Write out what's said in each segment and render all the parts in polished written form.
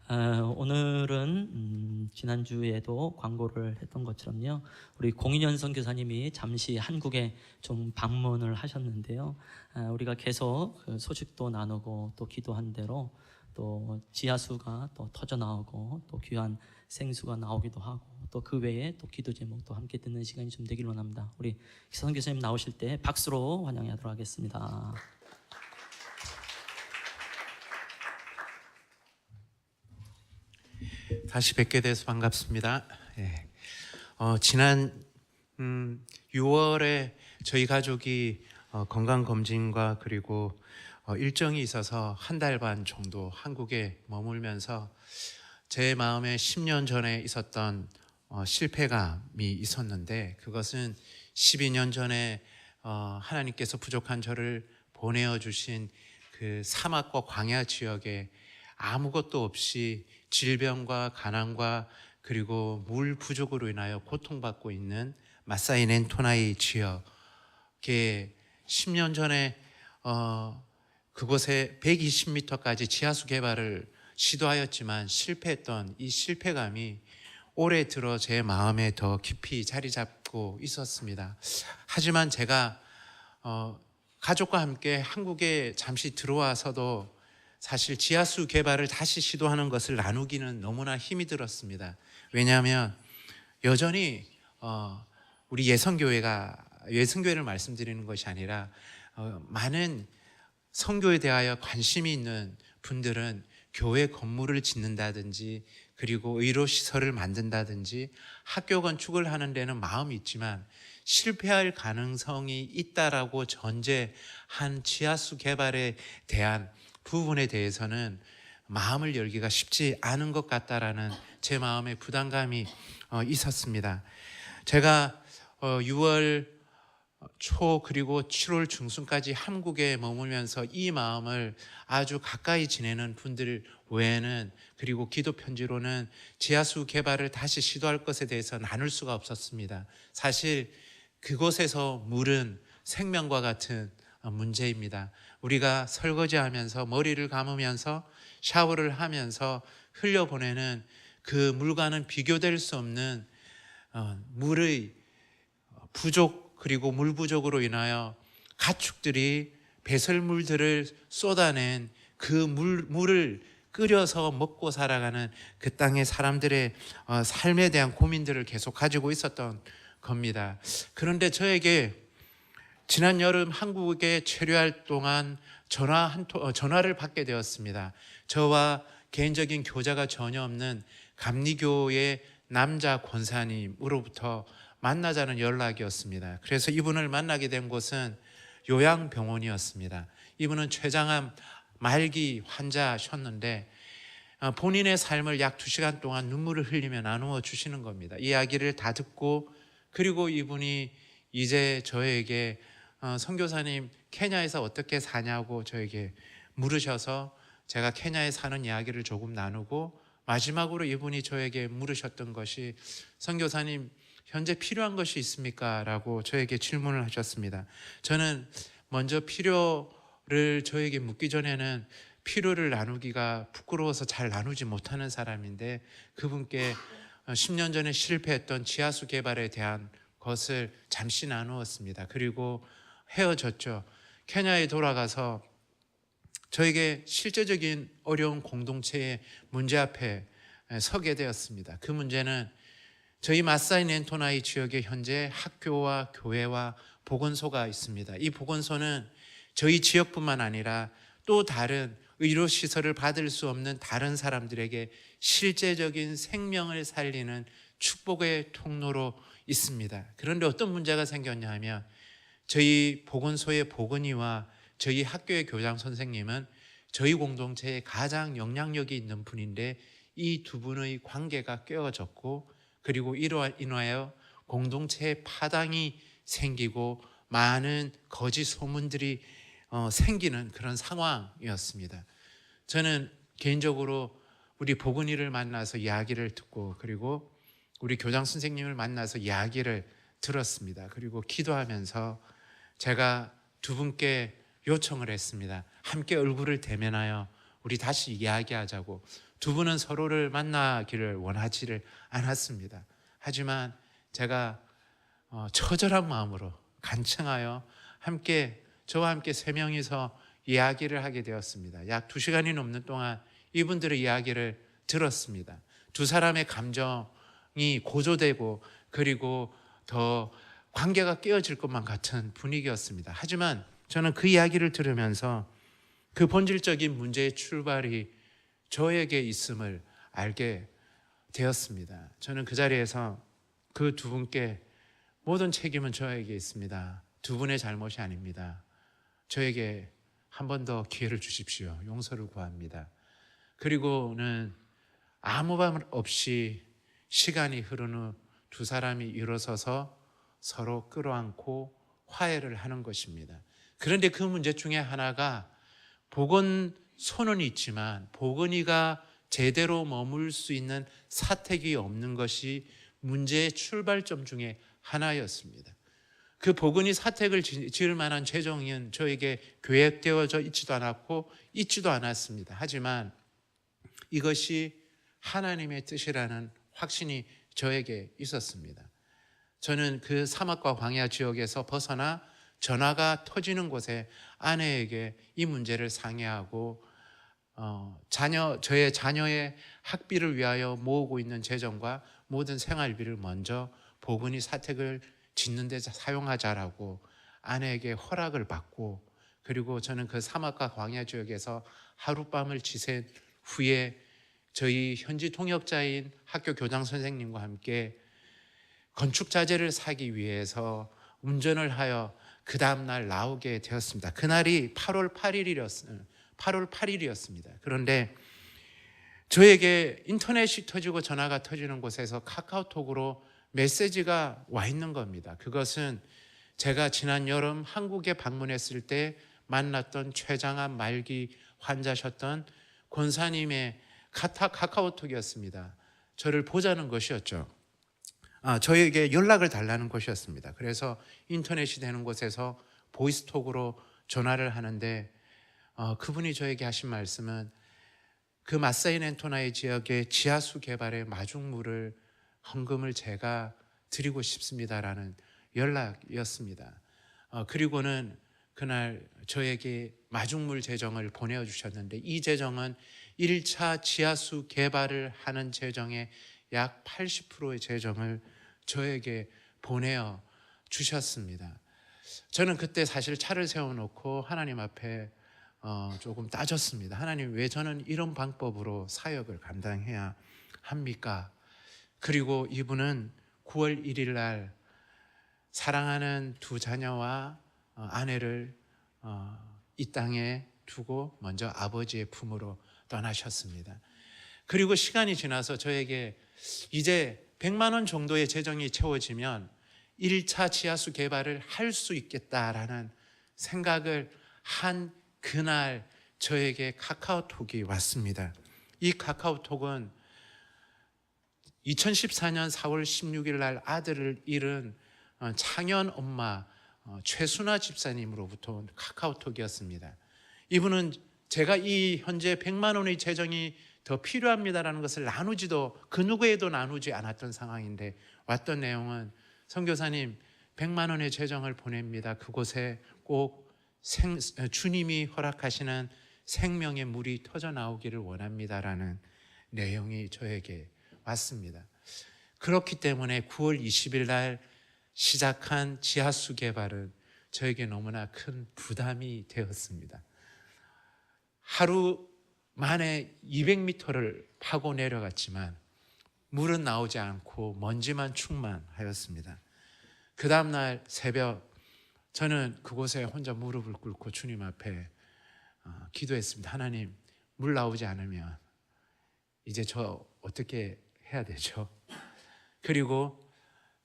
오늘은 지난주에도 광고를 했던 것처럼요, 우리 공인현 선교사님이 잠시 한국에 좀 방문을 하셨는데요, 우리가 계속 그 소식도 나누고 또 기도한 대로 또 지하수가 또 터져 나오고 또 귀한 생수가 나오기도 하고 또 그 외에 또 기도 제목도 함께 듣는 시간이 좀 되길 원합니다. 우리 선교사님 나오실 때 박수로 환영하도록 하겠습니다. 다시 뵙게 돼서 반갑습니다. 예. 지난 6월에 저희 가족이 건강검진과 그리고 일정이 있어서 한 달 반 정도 한국에 머물면서 제 마음에 10년 전에 있었던 실패감이 있었는데, 그것은 12년 전에 하나님께서 부족한 저를 보내어 주신 그 사막과 광야 지역에 아무것도 없이 질병과 가난과 그리고 물 부족으로 인하여 고통받고 있는 마사이넨 토나이 지역에 10년 전에 그곳에 120m까지 지하수 개발을 시도하였지만 실패했던 이 실패감이 올해 들어 제 마음에 더 깊이 자리 잡고 있었습니다. 하지만 제가 가족과 함께 한국에 잠시 들어와서도 사실 지하수 개발을 다시 시도하는 것을 나누기는 너무나 힘이 들었습니다. 왜냐하면 여전히 우리 예선교회를 말씀드리는 것이 아니라 많은 선교에 대하여 관심이 있는 분들은 교회 건물을 짓는다든지 그리고 의료시설을 만든다든지 학교 건축을 하는 데는 마음이 있지만 실패할 가능성이 있다라고 전제한 지하수 개발에 대한 부분에 대해서는 마음을 열기가 쉽지 않은 것 같다라는 제 마음의 부담감이 있었습니다. 제가 6월 초 그리고 7월 중순까지 한국에 머물면서 이 마음을 아주 가까이 지내는 분들 외에는, 그리고 기도 편지로는 지하수 개발을 다시 시도할 것에 대해서 나눌 수가 없었습니다. 사실 그곳에서 물은 생명과 같은 문제입니다. 우리가 설거지하면서 머리를 감으면서 샤워를 하면서 흘려보내는 그 물과는 비교될 수 없는 물의 부족, 그리고 물 부족으로 인하여 가축들이 배설물들을 쏟아낸 그 물을 끓여서 먹고 살아가는 그 땅의 사람들의 삶에 대한 고민들을 계속 가지고 있었던 겁니다. 그런데 저에게 지난 여름 한국에 체류할 동안 전화를 받게 되었습니다. 저와 개인적인 교제가 전혀 없는 감리교의 남자 권사님으로부터 만나자는 연락이었습니다. 그래서 이분을 만나게 된 곳은 요양병원이었습니다. 이분은 췌장암 말기 환자셨는데 본인의 삶을 약 2시간 동안 눈물을 흘리며 나누어 주시는 겁니다. 이야기를 다 듣고, 그리고 이분이 이제 저에게 선교사님 케냐에서 어떻게 사냐고 저에게 물으셔서 제가 케냐에 사는 이야기를 조금 나누고, 마지막으로 이분이 저에게 물으셨던 것이 선교사님 현재 필요한 것이 있습니까? 라고 저에게 질문을 하셨습니다. 저는 먼저 필요를 저에게 묻기 전에는 필요를 나누기가 부끄러워서 잘 나누지 못하는 사람인데, 그분께 10년 전에 실패했던 지하수 개발에 대한 것을 잠시 나누었습니다. 그리고 헤어졌죠. 케냐에 돌아가서 저에게 실제적인 어려운 공동체의 문제 앞에 서게 되었습니다. 그 문제는 저희 마사이넨 토나이 지역에 현재 학교와 교회와 보건소가 있습니다. 이 보건소는 저희 지역뿐만 아니라 또 다른 의료시설을 받을 수 없는 다른 사람들에게 실제적인 생명을 살리는 축복의 통로로 있습니다. 그런데 어떤 문제가 생겼냐 하면, 저희 보건소의 보건의와 저희 학교의 교장 선생님은 저희 공동체에 가장 영향력이 있는 분인데, 이 두 분의 관계가 깨어졌고, 그리고 이로 인하여 공동체에 파당이 생기고 많은 거짓 소문들이 생기는 그런 상황이었습니다. 저는 개인적으로 우리 보건의를 만나서 이야기를 듣고, 그리고 우리 교장 선생님을 만나서 이야기를 들었습니다. 그리고 기도하면서 제가 두 분께 요청을 했습니다. 함께 얼굴을 대면하여 우리 다시 이야기하자고. 두 분은 서로를 만나기를 원하지를 않았습니다. 하지만 제가 처절한 마음으로 간청하여 저와 함께 세 명이서 이야기를 하게 되었습니다. 약 2시간이 넘는 동안 이분들의 이야기를 들었습니다. 두 사람의 감정이 고조되고 그리고 더 관계가 깨어질 것만 같은 분위기였습니다. 하지만 저는 그 이야기를 들으면서 그 본질적인 문제의 출발이 저에게 있음을 알게 되었습니다. 저는 그 자리에서 그 두 분께 모든 책임은 저에게 있습니다. 두 분의 잘못이 아닙니다. 저에게 한 번 더 기회를 주십시오. 용서를 구합니다. 그리고는 아무 말 없이 시간이 흐른 후 두 사람이 일어서서 서로 끌어안고 화해를 하는 것입니다. 그런데 그 문제 중에 하나가 보건소는 있지만 보건이가 제대로 머물 수 있는 사택이 없는 것이 문제의 출발점 중에 하나였습니다. 그 보건이 사택을 지을 만한 재정은 저에게 계획되어져 있지도 않았고 있지도 않았습니다. 하지만 이것이 하나님의 뜻이라는 확신이 저에게 있었습니다. 저는 그 사막과 광야 지역에서 벗어나 전화가 터지는 곳에 아내에게 이 문제를 상의하고 저의 자녀의 학비를 위하여 모으고 있는 재정과 모든 생활비를 먼저 보건이 사택을 짓는 데 사용하자라고 아내에게 허락을 받고, 그리고 저는 그 사막과 광야 지역에서 하룻밤을 지샌 후에 저희 현지 통역자인 학교 교장 선생님과 함께 건축 자재를 사기 위해서 운전을 하여 그 다음날 나오게 되었습니다. 그날이 8월 8일이었습니다. 그런데 저에게 인터넷이 터지고 전화가 터지는 곳에서 카카오톡으로 메시지가 와 있는 겁니다. 그것은 제가 지난 여름 한국에 방문했을 때 만났던 췌장암 말기 환자셨던 권사님의 카카오톡이었습니다. 저를 보자는 것이었죠. 저에게 연락을 달라는 것이었습니다. 그래서 인터넷이 되는 곳에서 보이스톡으로 전화를 하는데 그분이 저에게 하신 말씀은 그 마사이넨토나이 지역의 지하수 개발의 마중물을 헌금을 제가 드리고 싶습니다라는 연락이었습니다. 그리고는 그날 저에게 마중물 재정을 보내주셨는데 이 재정은 1차 지하수 개발을 하는 재정의 약 80%의 재정을 저에게 보내어 주셨습니다. 저는 그때 사실 차를 세워놓고 하나님 앞에 조금 따졌습니다. 하나님, 왜 저는 이런 방법으로 사역을 감당해야 합니까? 그리고 이분은 9월 1일 날 사랑하는 두 자녀와 아내를 이 땅에 두고 먼저 아버지의 품으로 떠나셨습니다. 그리고 시간이 지나서 저에게 이제 100만 원 정도의 재정이 채워지면 1차 지하수 개발을 할 수 있겠다라는 생각을 한 그날 저에게 카카오톡이 왔습니다. 이 카카오톡은 2014년 4월 16일 날 아들을 잃은 창현 엄마 최순아 집사님으로부터 온 카카오톡이었습니다. 이분은 제가 이 현재 100만 원의 재정이 더 필요합니다라는 것을 그 누구에도 나누지 않았던 상황인데 왔던 내용은, 선교사님 100만 원의 재정을 보냅니다. 그곳에 꼭 주님이 허락하시는 생명의 물이 터져 나오기를 원합니다라는 내용이 저에게 왔습니다. 그렇기 때문에 9월 20일 날 시작한 지하수 개발은 저에게 너무나 큰 부담이 되었습니다. 하루 만에 200m를 파고 내려갔지만 물은 나오지 않고 먼지만 충만하였습니다. 그 다음날 새벽 저는 그곳에 혼자 무릎을 꿇고 주님 앞에 기도했습니다. 하나님, 물 나오지 않으면 이제 저 어떻게 해야 되죠? 그리고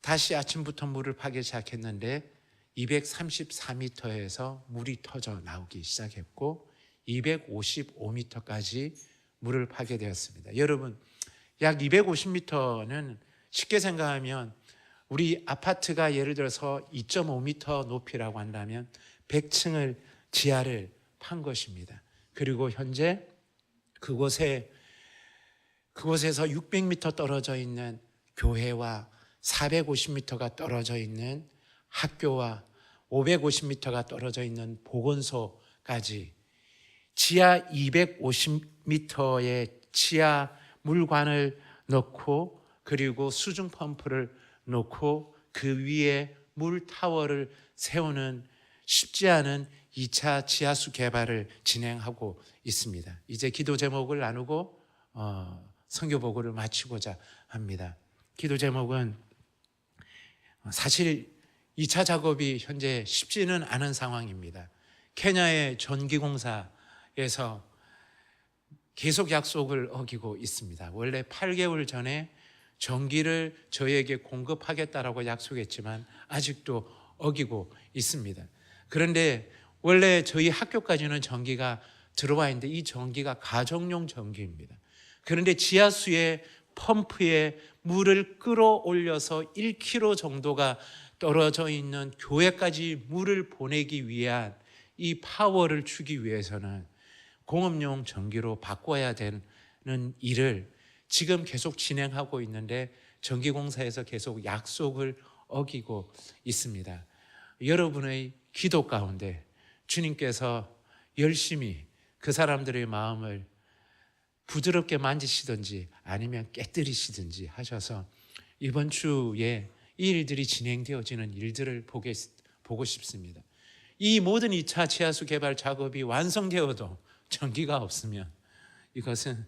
다시 아침부터 물을 파기 시작했는데 234m에서 물이 터져 나오기 시작했고 255m까지 물을 파게 되었습니다. 여러분, 약 250m는 쉽게 생각하면 우리 아파트가 예를 들어서 2.5m 높이라고 한다면 100층을 지하를 판 것입니다. 그리고 현재 그곳에 그곳에서 600m 떨어져 있는 교회와 450m가 떨어져 있는 학교와 550m가 떨어져 있는 보건소까지 지하 250m의 지하 물관을 넣고 그리고 수중 펌프를 놓고 그 위에 물 타워를 세우는 쉽지 않은 2차 지하수 개발을 진행하고 있습니다. 이제 기도 제목을 나누고 선교 보고를 마치고자 합니다. 기도 제목은 사실 2차 작업이 현재 쉽지는 않은 상황입니다. 케냐의 전기공사에서 계속 약속을 어기고 있습니다. 원래 8개월 전에 전기를 저희에게 공급하겠다라고 약속했지만 아직도 어기고 있습니다. 그런데 원래 저희 학교까지는 전기가 들어와 있는데 이 전기가 가정용 전기입니다. 그런데 지하수의 펌프에 물을 끌어올려서 1km 정도가 떨어져 있는 교회까지 물을 보내기 위한 이 파워를 주기 위해서는 공업용 전기로 바꿔야 되는 일을 지금 계속 진행하고 있는데 전기공사에서 계속 약속을 어기고 있습니다. 여러분의 기도 가운데 주님께서 열심히 그 사람들의 마음을 부드럽게 만지시든지 아니면 깨뜨리시든지 하셔서 이번 주에 이 일들이 진행되어지는 일들을 보고 싶습니다. 이 모든 2차 지하수 개발 작업이 완성되어도 전기가 없으면 이것은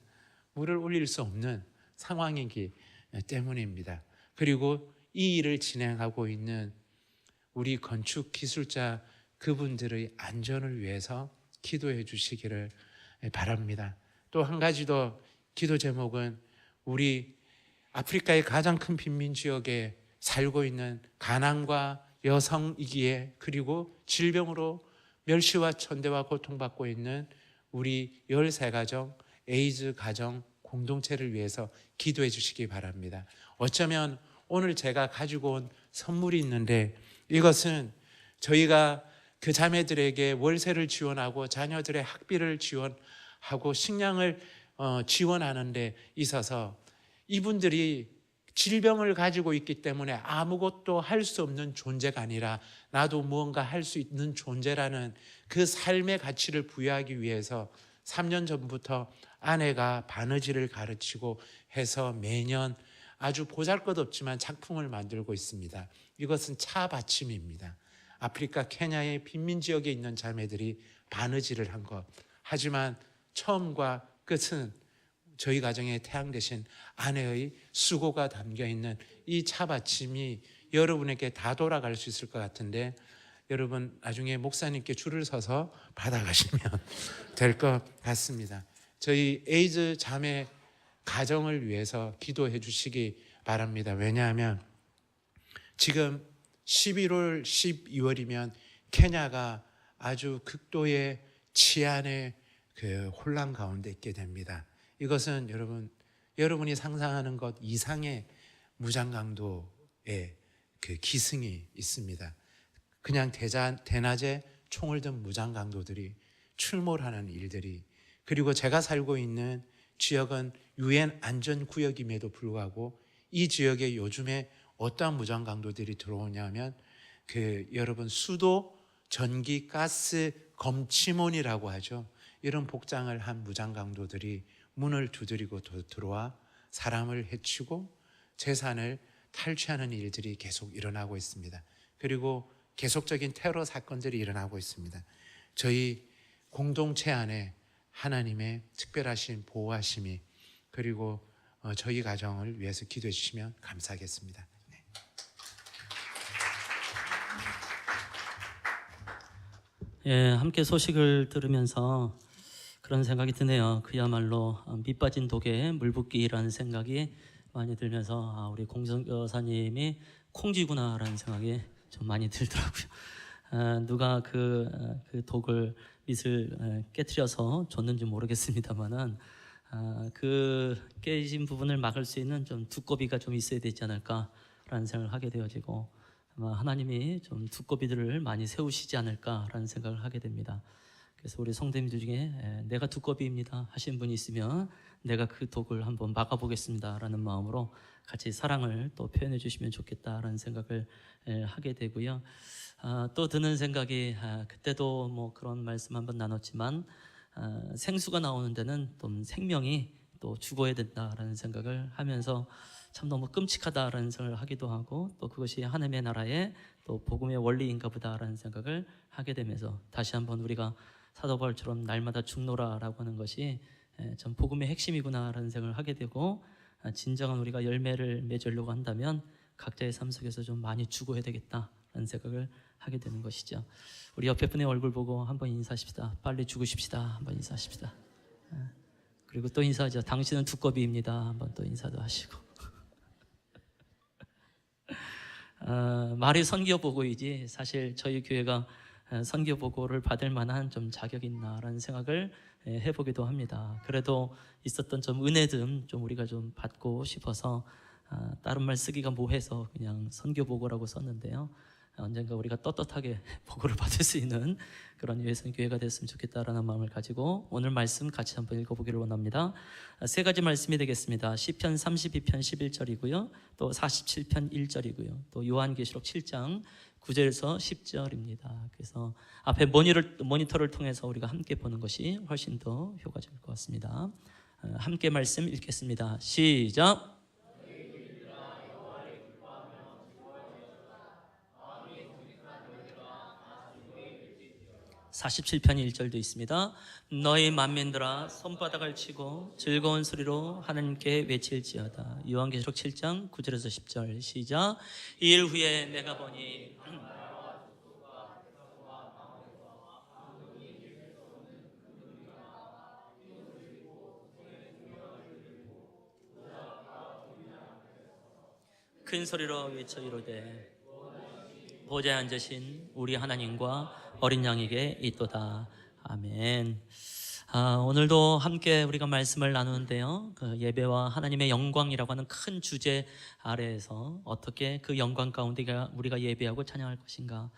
물을 올릴 수 없는 상황이기 때문입니다. 그리고 이 일을 진행하고 있는 우리 건축 기술자 그분들의 안전을 위해서 기도해 주시기를 바랍니다. 또 한 가지 더 기도 제목은 우리 아프리카의 가장 큰 빈민 지역에 살고 있는 가난과 여성이기에 그리고 질병으로 멸시와 천대와 고통받고 있는 우리 13가정 에이즈 가정 공동체를 위해서 기도해 주시기 바랍니다. 어쩌면 오늘 제가 가지고 온 선물이 있는데 이것은 저희가 그 자매들에게 월세를 지원하고 자녀들의 학비를 지원하고 식량을 지원하는 데 있어서 이분들이 질병을 가지고 있기 때문에 아무것도 할 수 없는 존재가 아니라 나도 무언가 할 수 있는 존재라는 그 삶의 가치를 부여하기 위해서 3년 전부터 아내가 바느질을 가르치고 해서 매년 아주 보잘것없지만 작품을 만들고 있습니다. 이것은 차 받침입니다. 아프리카 케냐의 빈민 지역에 있는 자매들이 바느질을 한 것. 하지만 처음과 끝은 저희 가정에 태양되신 아내의 수고가 담겨있는 이 차받침이 여러분에게 다 돌아갈 수 있을 것 같은데 여러분 나중에 목사님께 줄을 서서 받아가시면 될 것 같습니다. 저희 에이즈 자매 가정을 위해서 기도해 주시기 바랍니다. 왜냐하면 지금 11월, 12월이면 케냐가 아주 극도의 치안의 그 혼란 가운데 있게 됩니다. 이것은 여러분이 상상하는 것 이상의 무장 강도의 그 기승이 있습니다. 그냥 대낮에 총을 든 무장 강도들이 출몰하는 일들이 그리고 제가 살고 있는 지역은 UN 안전구역임에도 불구하고 이 지역에 요즘에 어떠한 무장 강도들이 들어오냐면 여러분 수도 전기 가스 검침원이라고 하죠. 이런 복장을 한 무장 강도들이 문을 두드리고 들어와 사람을 해치고 재산을 탈취하는 일들이 계속 일어나고 있습니다. 그리고 계속적인 테러 사건들이 일어나고 있습니다. 저희 공동체 안에 하나님의 특별하신 보호하심이 그리고 저희 가정을 위해서 기도해 주시면 감사하겠습니다. 예, 함께 소식을 들으면서 그런 생각이 드네요. 그야말로 밑 빠진 독에 물 붓기라는 생각이 많이 들면서 우리 공성교사님이 콩쥐구나라는 생각이 좀 많이 들더라고요. 누가 그 독을 밑을 깨트려서 줬는지 모르겠습니다만은 그 깨진 부분을 막을 수 있는 좀 두꺼비가 좀 있어야 되지 않을까라는 생각을 하게 되어지고 아마 하나님이 좀 두꺼비들을 많이 세우시지 않을까라는 생각을 하게 됩니다. 그래서 우리 성도님들 중에 내가 두꺼비입니다 하신 분이 있으면 내가 그 독을 한번 막아보겠습니다라는 마음으로 같이 사랑을 또 표현해 주시면 좋겠다라는 생각을 하게 되고요. 또 드는 생각이 그때도 뭐 그런 말씀 한번 나눴지만 생수가 나오는 데는 또 생명이 또 죽어야 된다라는 생각을 하면서 참 너무 끔찍하다라는 생각을 하기도 하고 또 그것이 하나님의 나라의 또 복음의 원리인가 보다라는 생각을 하게 되면서 다시 한번 우리가 사도 바울처럼 날마다 죽노라라고 하는 것이 참 복음의 핵심이구나라는 생각을 하게 되고 진정한 우리가 열매를 맺으려고 한다면 각자의 삶 속에서 좀 많이 죽어야 되겠다라는 생각을 하게 되는 것이죠. 우리 옆에 분의 얼굴 보고 한번 인사하십시다. 빨리 죽으십시다. 한번 인사하십시다. 그리고 또 인사하죠. 당신은 두꺼비입니다. 한번 또 인사도 하시고. 말이 선교보고이지 사실 저희 교회가 선교보고를 받을 만한 좀 자격이 있나라는 생각을 해보기도 합니다. 그래도 있었던 좀 은혜든 좀 우리가 좀 받고 싶어서 다른 말 쓰기가 뭐해서 그냥 선교보고라고 썼는데요. 언젠가 우리가 떳떳하게 보고를 받을 수 있는 그런 유해선 교회가 됐으면 좋겠다라는 마음을 가지고 오늘 말씀 같이 한번 읽어보기를 원합니다. 세 가지 말씀이 되겠습니다. 시편 32편 11절이고요. 또 47편 1절이고요. 또 요한계시록 7장 9절에서 10절입니다. 그래서 앞에 모니터를 통해서 우리가 함께 보는 것이 훨씬 더 효과적일 것 같습니다. 함께 말씀 읽겠습니다. 시작! 47편 1절도 있습니다. 너희 만민들아 손바닥을 치고 즐거운 소리로 하나님께 외칠지어다. 요한계시록 7장 9절에서 10절 시작. 이 일 후에 내가 보니 큰 소리로 외쳐 이르되 보좌에 앉으신 우리 하나님과 어린 양에게 있도다. 아멘. 오늘도 함께 우리가 말씀을 나누는데요. 그 예배와 하나님의 영광이라고 하는 큰 주제 아래에서 어떻게 그 영광 가운데 우리가 예배하고 찬양할 것인가.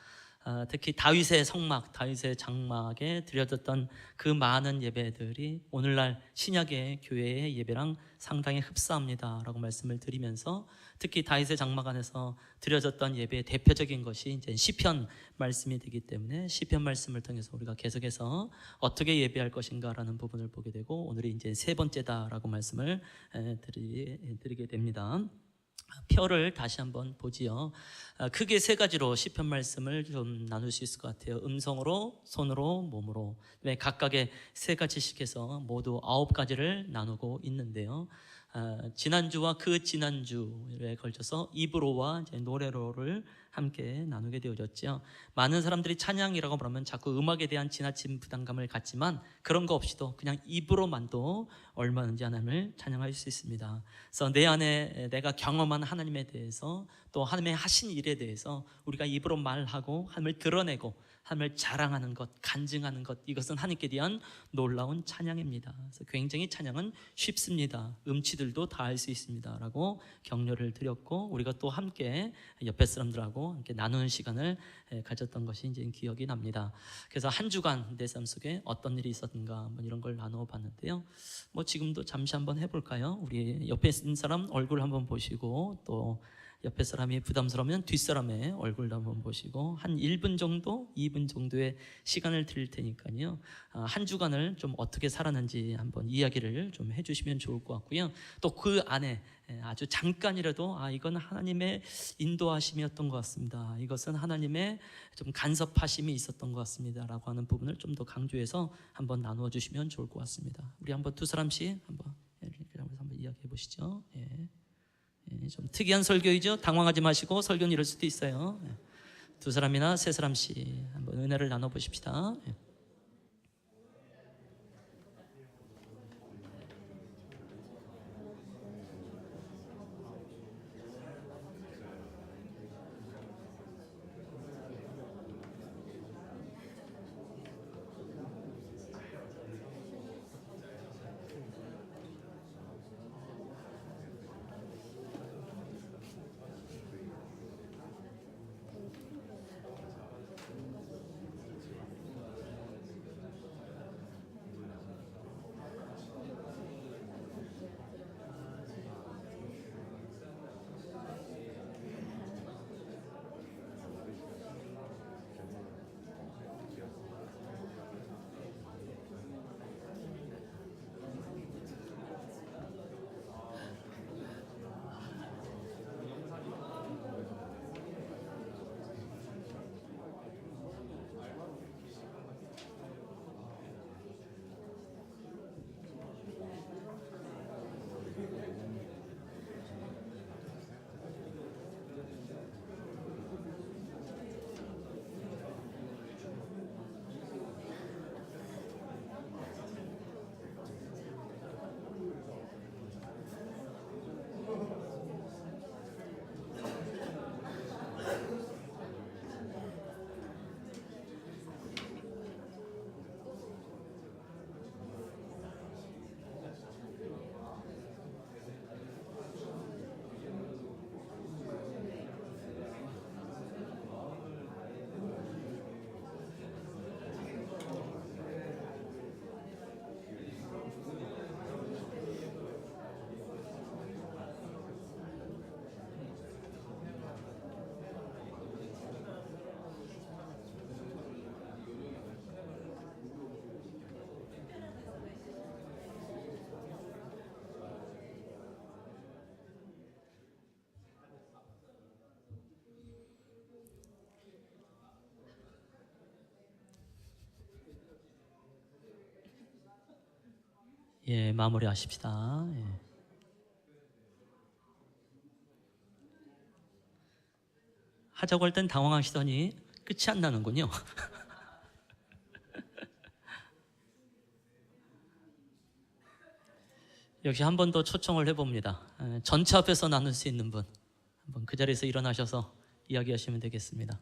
특히 다윗의 성막, 다윗의 장막에 드려졌던 그 많은 예배들이 오늘날 신약의 교회의 예배랑 상당히 흡사합니다라고 말씀을 드리면서 특히 다윗의 장막 안에서 드려졌던 예배의 대표적인 것이 이제 시편 말씀이 되기 때문에 시편 말씀을 통해서 우리가 계속해서 어떻게 예배할 것인가라는 부분을 보게 되고 오늘이 이제 세 번째다라고 말씀을 드리게 됩니다. 표를 다시 한번 보지요. 크게 세 가지로 시편 말씀을 좀 나눌 수 있을 것 같아요. 음성으로, 손으로, 몸으로. 각각의 세 가지씩 해서 모두 9가지를 나누고 있는데요. 지난주와 그 지난주에 걸쳐서 입으로와 이제 노래로를 함께 나누게 되어졌죠. 많은 사람들이 찬양이라고 그러면 자꾸 음악에 대한 지나친 부담감을 갖지만 그런 거 없이도 그냥 입으로만도 얼마든지 하나님을 찬양할 수 있습니다. 그래서 내 안에 내가 경험한 하나님에 대해서 또 하나님의 하신 일에 대해서 우리가 입으로 말하고 하나님을 드러내고 하나님을 자랑하는 것, 간증하는 것, 이것은 하나님께 대한 놀라운 찬양입니다. 그래서 굉장히 찬양은 쉽습니다. 음치들도 다 할 수 있습니다 라고 격려를 드렸고 우리가 또 함께 옆에 사람들하고 함께 나누는 시간을 가졌던 것이 이제 기억이 납니다. 그래서 한 주간 내 삶 속에 어떤 일이 있었는가 한번 이런 걸 나누어 봤는데요. 뭐 지금도 잠시 한번 해볼까요? 우리 옆에 있는 사람 얼굴 한번 보시고 또 옆에 사람이 부담스러우면 뒷사람의 얼굴도 한번 보시고 한 1분 정도, 2분 정도의 시간을 드릴 테니까요. 한 주간을 좀 어떻게 살았는지 한번 이야기를 좀 해주시면 좋을 것 같고요. 또 그 안에 아주 잠깐이라도 이건 하나님의 인도하심이었던 것 같습니다. 이것은 하나님의 좀 간섭하심이 있었던 것 같습니다. 라고 하는 부분을 좀 더 강조해서 한번 나누어 주시면 좋을 것 같습니다. 우리 한번 두 사람씩 한번 이야기해 보시죠. 좀 특이한 설교이죠. 당황하지 마시고 설교는 이럴 수도 있어요. 두 사람이나 세 사람씩 한번 은혜를 나눠보십시다. 예, 마무리하십시다. 예. 하자고 할 땐 당황하시더니 끝이 안 나는군요. 역시 한 번 더 초청을 해봅니다. 전체 앞에서 나눌 수 있는 분, 한번 그 자리에서 일어나셔서 이야기하시면 되겠습니다.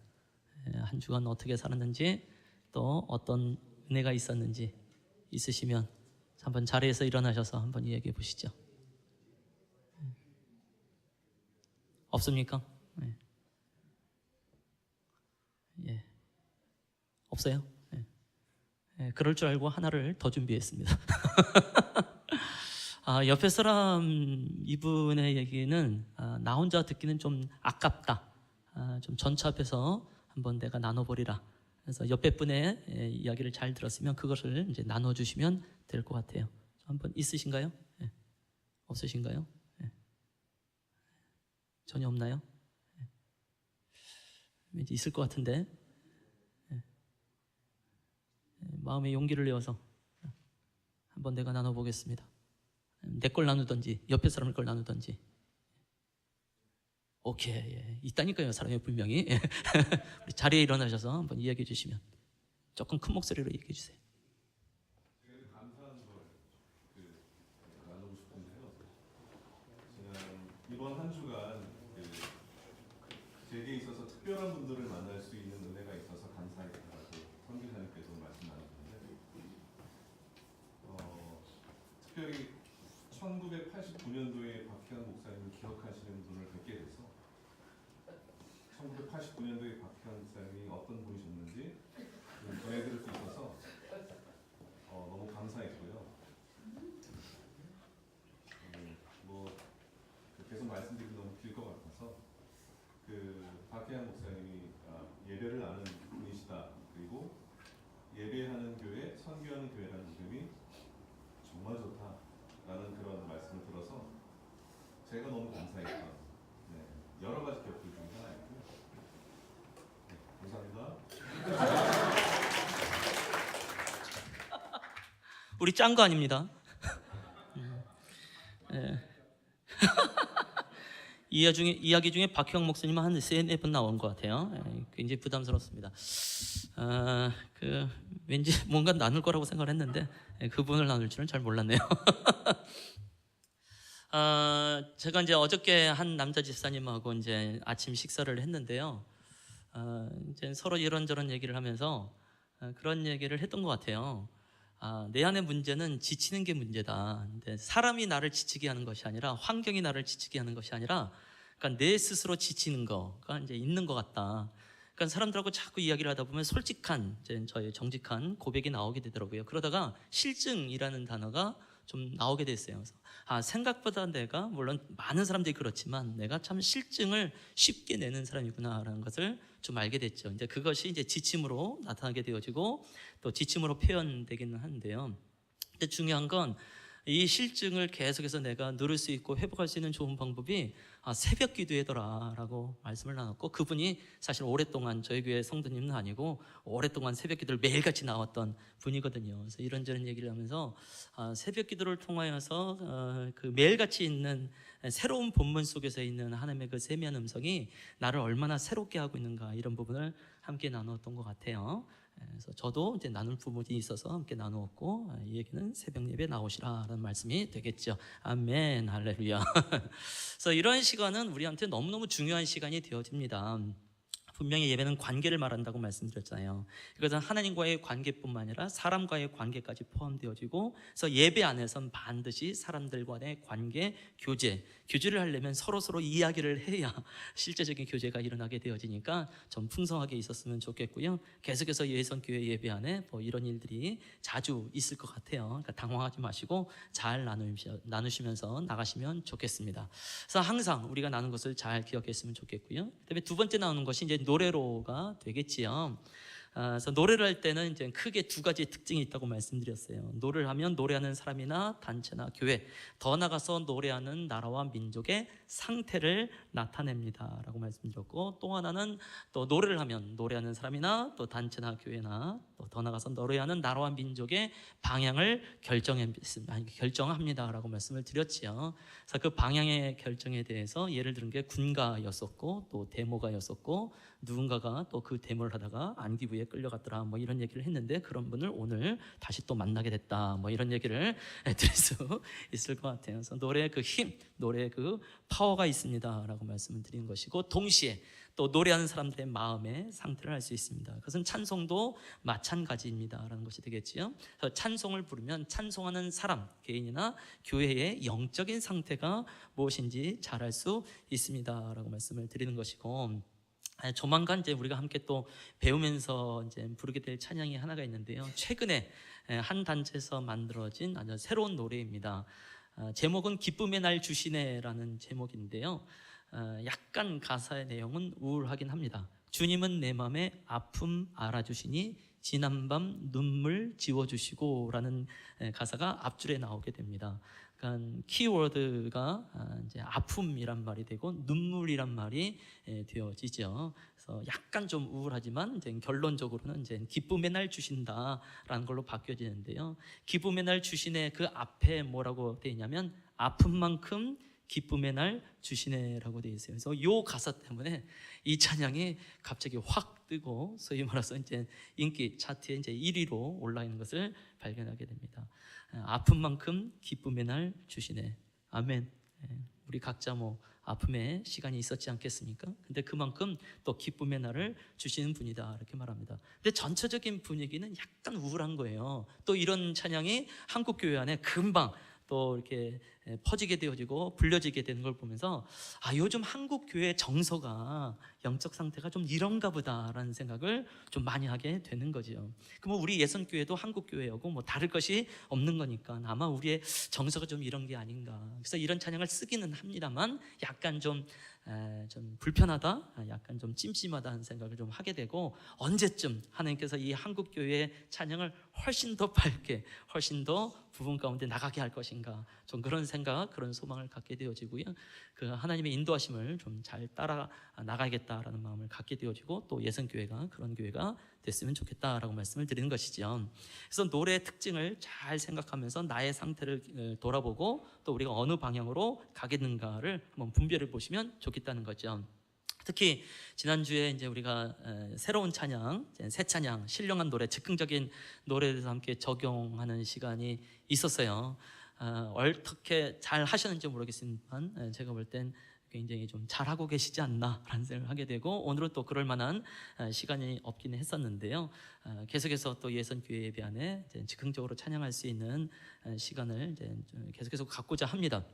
한 주간 어떻게 살았는지, 또 어떤 은혜가 있었는지 있으시면 한번 자리에서 일어나셔서 한번 이야기해 보시죠. 없습니까? 네. 예. 없어요? 예. 예, 그럴 줄 알고 하나를 더 준비했습니다. 옆에 사람 이분의 얘기는 나 혼자 듣기는 좀 아깝다. 좀 전체 앞에서 한번 내가 나눠보리라. 그래서 옆에 분의 이야기를 잘 들었으면 그것을 이제 나눠주시면 될 것 같아요. 한번 있으신가요? 예. 없으신가요? 예. 전혀 없나요? 예. 왠지 있을 것 같은데. 예. 마음의 용기를 내어서 한번 내가 나눠보겠습니다. 내 걸 나누든지 옆에 사람의 걸 나누든지. 오케이, 예. 있다니까요, 사람이 분명히. 우리 자리에 일어나셔서 한번 이야기해 주시면. 조금 큰 목소리로 얘기해 주세요. 감사한 걸 나누고 싶은데요. 이번 한 주간 제게 있어서 특별한 분들을 만날 수 있는 은혜가 있어서 감사했다고 선교사님께서 말씀 나누셨는데, 특별히 1989년도에 박희환 목사님을 기억하시는 분을 뵙게 돼서 1989년도에 박희환 목사님이 어떤 분이셨는지 전해드릴 수 있어서 너무 감사했고요. 계속 말씀드리기 너무 길 것 같아서 박희환 목사님이 예배를 아는 분이시다. 그리고 예배하는 교회, 선교하는 교회라는 이름이 정말 좋다라는 그런 말씀을 들어서 제가 너무 감사했던 여러 가지 기억들 중에 하나였고요. 감사합니다. 우리 짠 거 아닙니다. 이야기 중에 박형 목사님은 한 3-4번 나온 것 같아요. 굉장히 부담스럽습니다. 왠지 뭔가 나눌 거라고 생각을 했는데 그분을 나눌 줄은 잘 몰랐네요. 제가 이제 어저께 한 남자 집사님하고 이제 아침 식사를 했는데요. 이제 서로 이런저런 얘기를 하면서 그런 얘기를 했던 것 같아요. 내 안의 문제는 지치는 게 문제다. 근데 사람이 나를 지치게 하는 것이 아니라, 환경이 나를 지치게 하는 것이 아니라, 그러니까 내 스스로 지치는 거가 이제 있는 것 같다. 그러니까 사람들하고 자꾸 이야기를 하다 보면 솔직한, 이제 저의 정직한 고백이 나오게 되더라고요. 그러다가 실증이라는 단어가 좀 나오게 됐어요. 그래서 생각보다 내가, 물론 많은 사람들이 그렇지만 내가 참 실증을 쉽게 내는 사람이구나라는 것을 좀 알게 됐죠. 이제 그것이 이제 지침으로 나타나게 되어지고 또 지침으로 표현되기는 하는데요. 근데 중요한 건 이 실증을 계속해서 내가 누릴 수 있고 회복할 수 있는 좋은 방법이 새벽 기도회더라라고 말씀을 나눴고, 그분이 사실 오랫동안 저희 교회 성도님은 아니고 오랫동안 새벽 기도를 매일같이 나왔던 분이거든요. 그래서 이런저런 얘기를 하면서 새벽 기도를 통하여서 그 매일같이 있는 새로운 본문 속에서 있는 하나님의 그 세미한 음성이 나를 얼마나 새롭게 하고 있는가, 이런 부분을 함께 나누었던 것 같아요. 그래서 저도 이제 나눌 부분이 있어서 함께 나누었고, 이 얘기는 새벽 예배 나오시라라는 말씀이 되겠죠. 아멘, 할렐루야. 그래서 이런 시간은 우리한테 너무너무 중요한 시간이 되어집니다. 분명히 예배는 관계를 말한다고 말씀드렸잖아요. 이것은 하나님과의 관계뿐만 아니라 사람과의 관계까지 포함되어지고, 그래서 예배 안에서는 반드시 사람들과의 관계, 교제를 하려면 서로 이야기를 해야 실제적인 교제가 일어나게 되어지니까 좀 풍성하게 있었으면 좋겠고요. 계속해서 예선교회 예배 안에 이런 일들이 자주 있을 것 같아요. 그러니까 당황하지 마시고 잘 나누시면서 나가시면 좋겠습니다. 그래서 항상 우리가 나눈 것을 잘 기억했으면 좋겠고요. 그다음에 두 번째 나오는 것이 이제 노래로가 되겠지요. 그래서 노래를 할 때는 이제 크게 두 가지 특징이 있다고 말씀드렸어요. 노래를 하면 노래하는 사람이나 단체나 교회, 더 나아가서 노래하는 나라와 민족의 상태를 나타냅니다라고 말씀드렸고, 또 하나는 또 노래를 하면 노래하는 사람이나 또 단체나 교회나 또 더 나아가서 노래하는 나라와 민족의 방향을 결정합니다라고 말씀을 드렸지요. 그래서 그 방향의 결정에 대해서 예를 들은 게 군가였었고 또 데모가였었고, 누군가가 또 그 데모를 하다가 안기부에 끌려갔더라 뭐 이런 얘기를 했는데, 그런 분을 오늘 다시 또 만나게 됐다 뭐 이런 얘기를 드릴 수 있을 것 같아요. 그래서 노래의 그 힘, 노래의 그 파워가 있습니다라고 말씀을 드리는 것이고, 동시에 또 노래하는 사람들의 마음의 상태를 알 수 있습니다. 그것은 찬송도 마찬가지입니다라는 것이 되겠지요. 그래서 찬송을 부르면 찬송하는 사람, 개인이나 교회의 영적인 상태가 무엇인지 잘 알 수 있습니다라고 말씀을 드리는 것이고, 조만간 이제 우리가 함께 또 배우면서 이제 부르게 될 찬양이 하나가 있는데요. 최근에 한 단체에서 만들어진 아주 새로운 노래입니다. 제목은 기쁨의 날 주시네라는 제목인데요. 약간 가사의 내용은 우울하긴 합니다. 주님은 내 맘의 아픔 알아주시니 지난밤 눈물 지워주시고 라는 가사가 앞줄에 나오게 됩니다. 그러니까 키워드가 이제 아픔이란 말이 되고 눈물이란 말이 되어지죠. 그래서 약간 좀 우울하지만 이제 결론적으로는 이제 기쁨의 날 주신다라는 걸로 바뀌어지는데요. 기쁨의 날 주시네 그 앞에 뭐라고 되어 있냐면 아픈 만큼 기쁨의 날 주시네라고 되어 있어요. 그래서 이 가사 때문에 이 찬양이 갑자기 확 뜨고 소위 말해서 이제 인기 차트에 이제 1위로 올라 있는 것을 발견하게 됩니다. 아픈 만큼 기쁨의 날 주시네. 아멘. 우리 각자 뭐 아픔의 시간이 있었지 않겠습니까? 근데 그만큼 또 기쁨의 날을 주시는 분이다 이렇게 말합니다. 근데 전체적인 분위기는 약간 우울한 거예요. 또 이런 찬양이 한국 교회 안에 금방 또 이렇게 퍼지게 되어지고 불려지게 되는 걸 보면서 요즘 한국 교회의 정서가 영적 상태가 좀 이런가 보다라는 생각을 좀 많이 하게 되는 거죠. 그럼 우리 예선교회도 한국 교회하고 뭐 다를 것이 없는 거니까 아마 우리의 정서가 좀 이런 게 아닌가. 그래서 이런 찬양을 쓰기는 합니다만 약간 좀 불편하다, 약간 좀 찜찜하다는 생각을 좀 하게 되고, 언제쯤 하나님께서 이 한국 교회의 찬양을 훨씬 더 밝게, 훨씬 더 부분 가운데 나가게 할 것인가, 좀 그런 생각, 그런 소망을 갖게 되어지고요. 그 하나님의 인도하심을 좀 잘 따라 나가야겠다라는 마음을 갖게 되어지고, 또 예선교회가 그런 교회가 됐으면 좋겠다라고 말씀을 드리는 것이죠. 그래서 노래의 특징을 잘 생각하면서 나의 상태를 돌아보고 또 우리가 어느 방향으로 가겠는가를 한번 분별해 보시면 좋겠다는 거죠. 특히 지난주에 이제 우리가 새로운 찬양, 새 찬양, 신령한 노래, 즉흥적인 노래에 대해서 함께 적용하는 시간이 있었어요. 어떻게 잘 하셨는지 모르겠지만 제가 볼 땐 굉장히 좀 잘하고 계시지 않나라는 생각을 하게 되고, 오늘은 또 그럴 만한 시간이 없기는 했었는데요. 계속해서 또 예선교회 예배 안에 즉흥적으로 찬양할 수 있는 시간을 이제 계속해서 갖고자 합니다.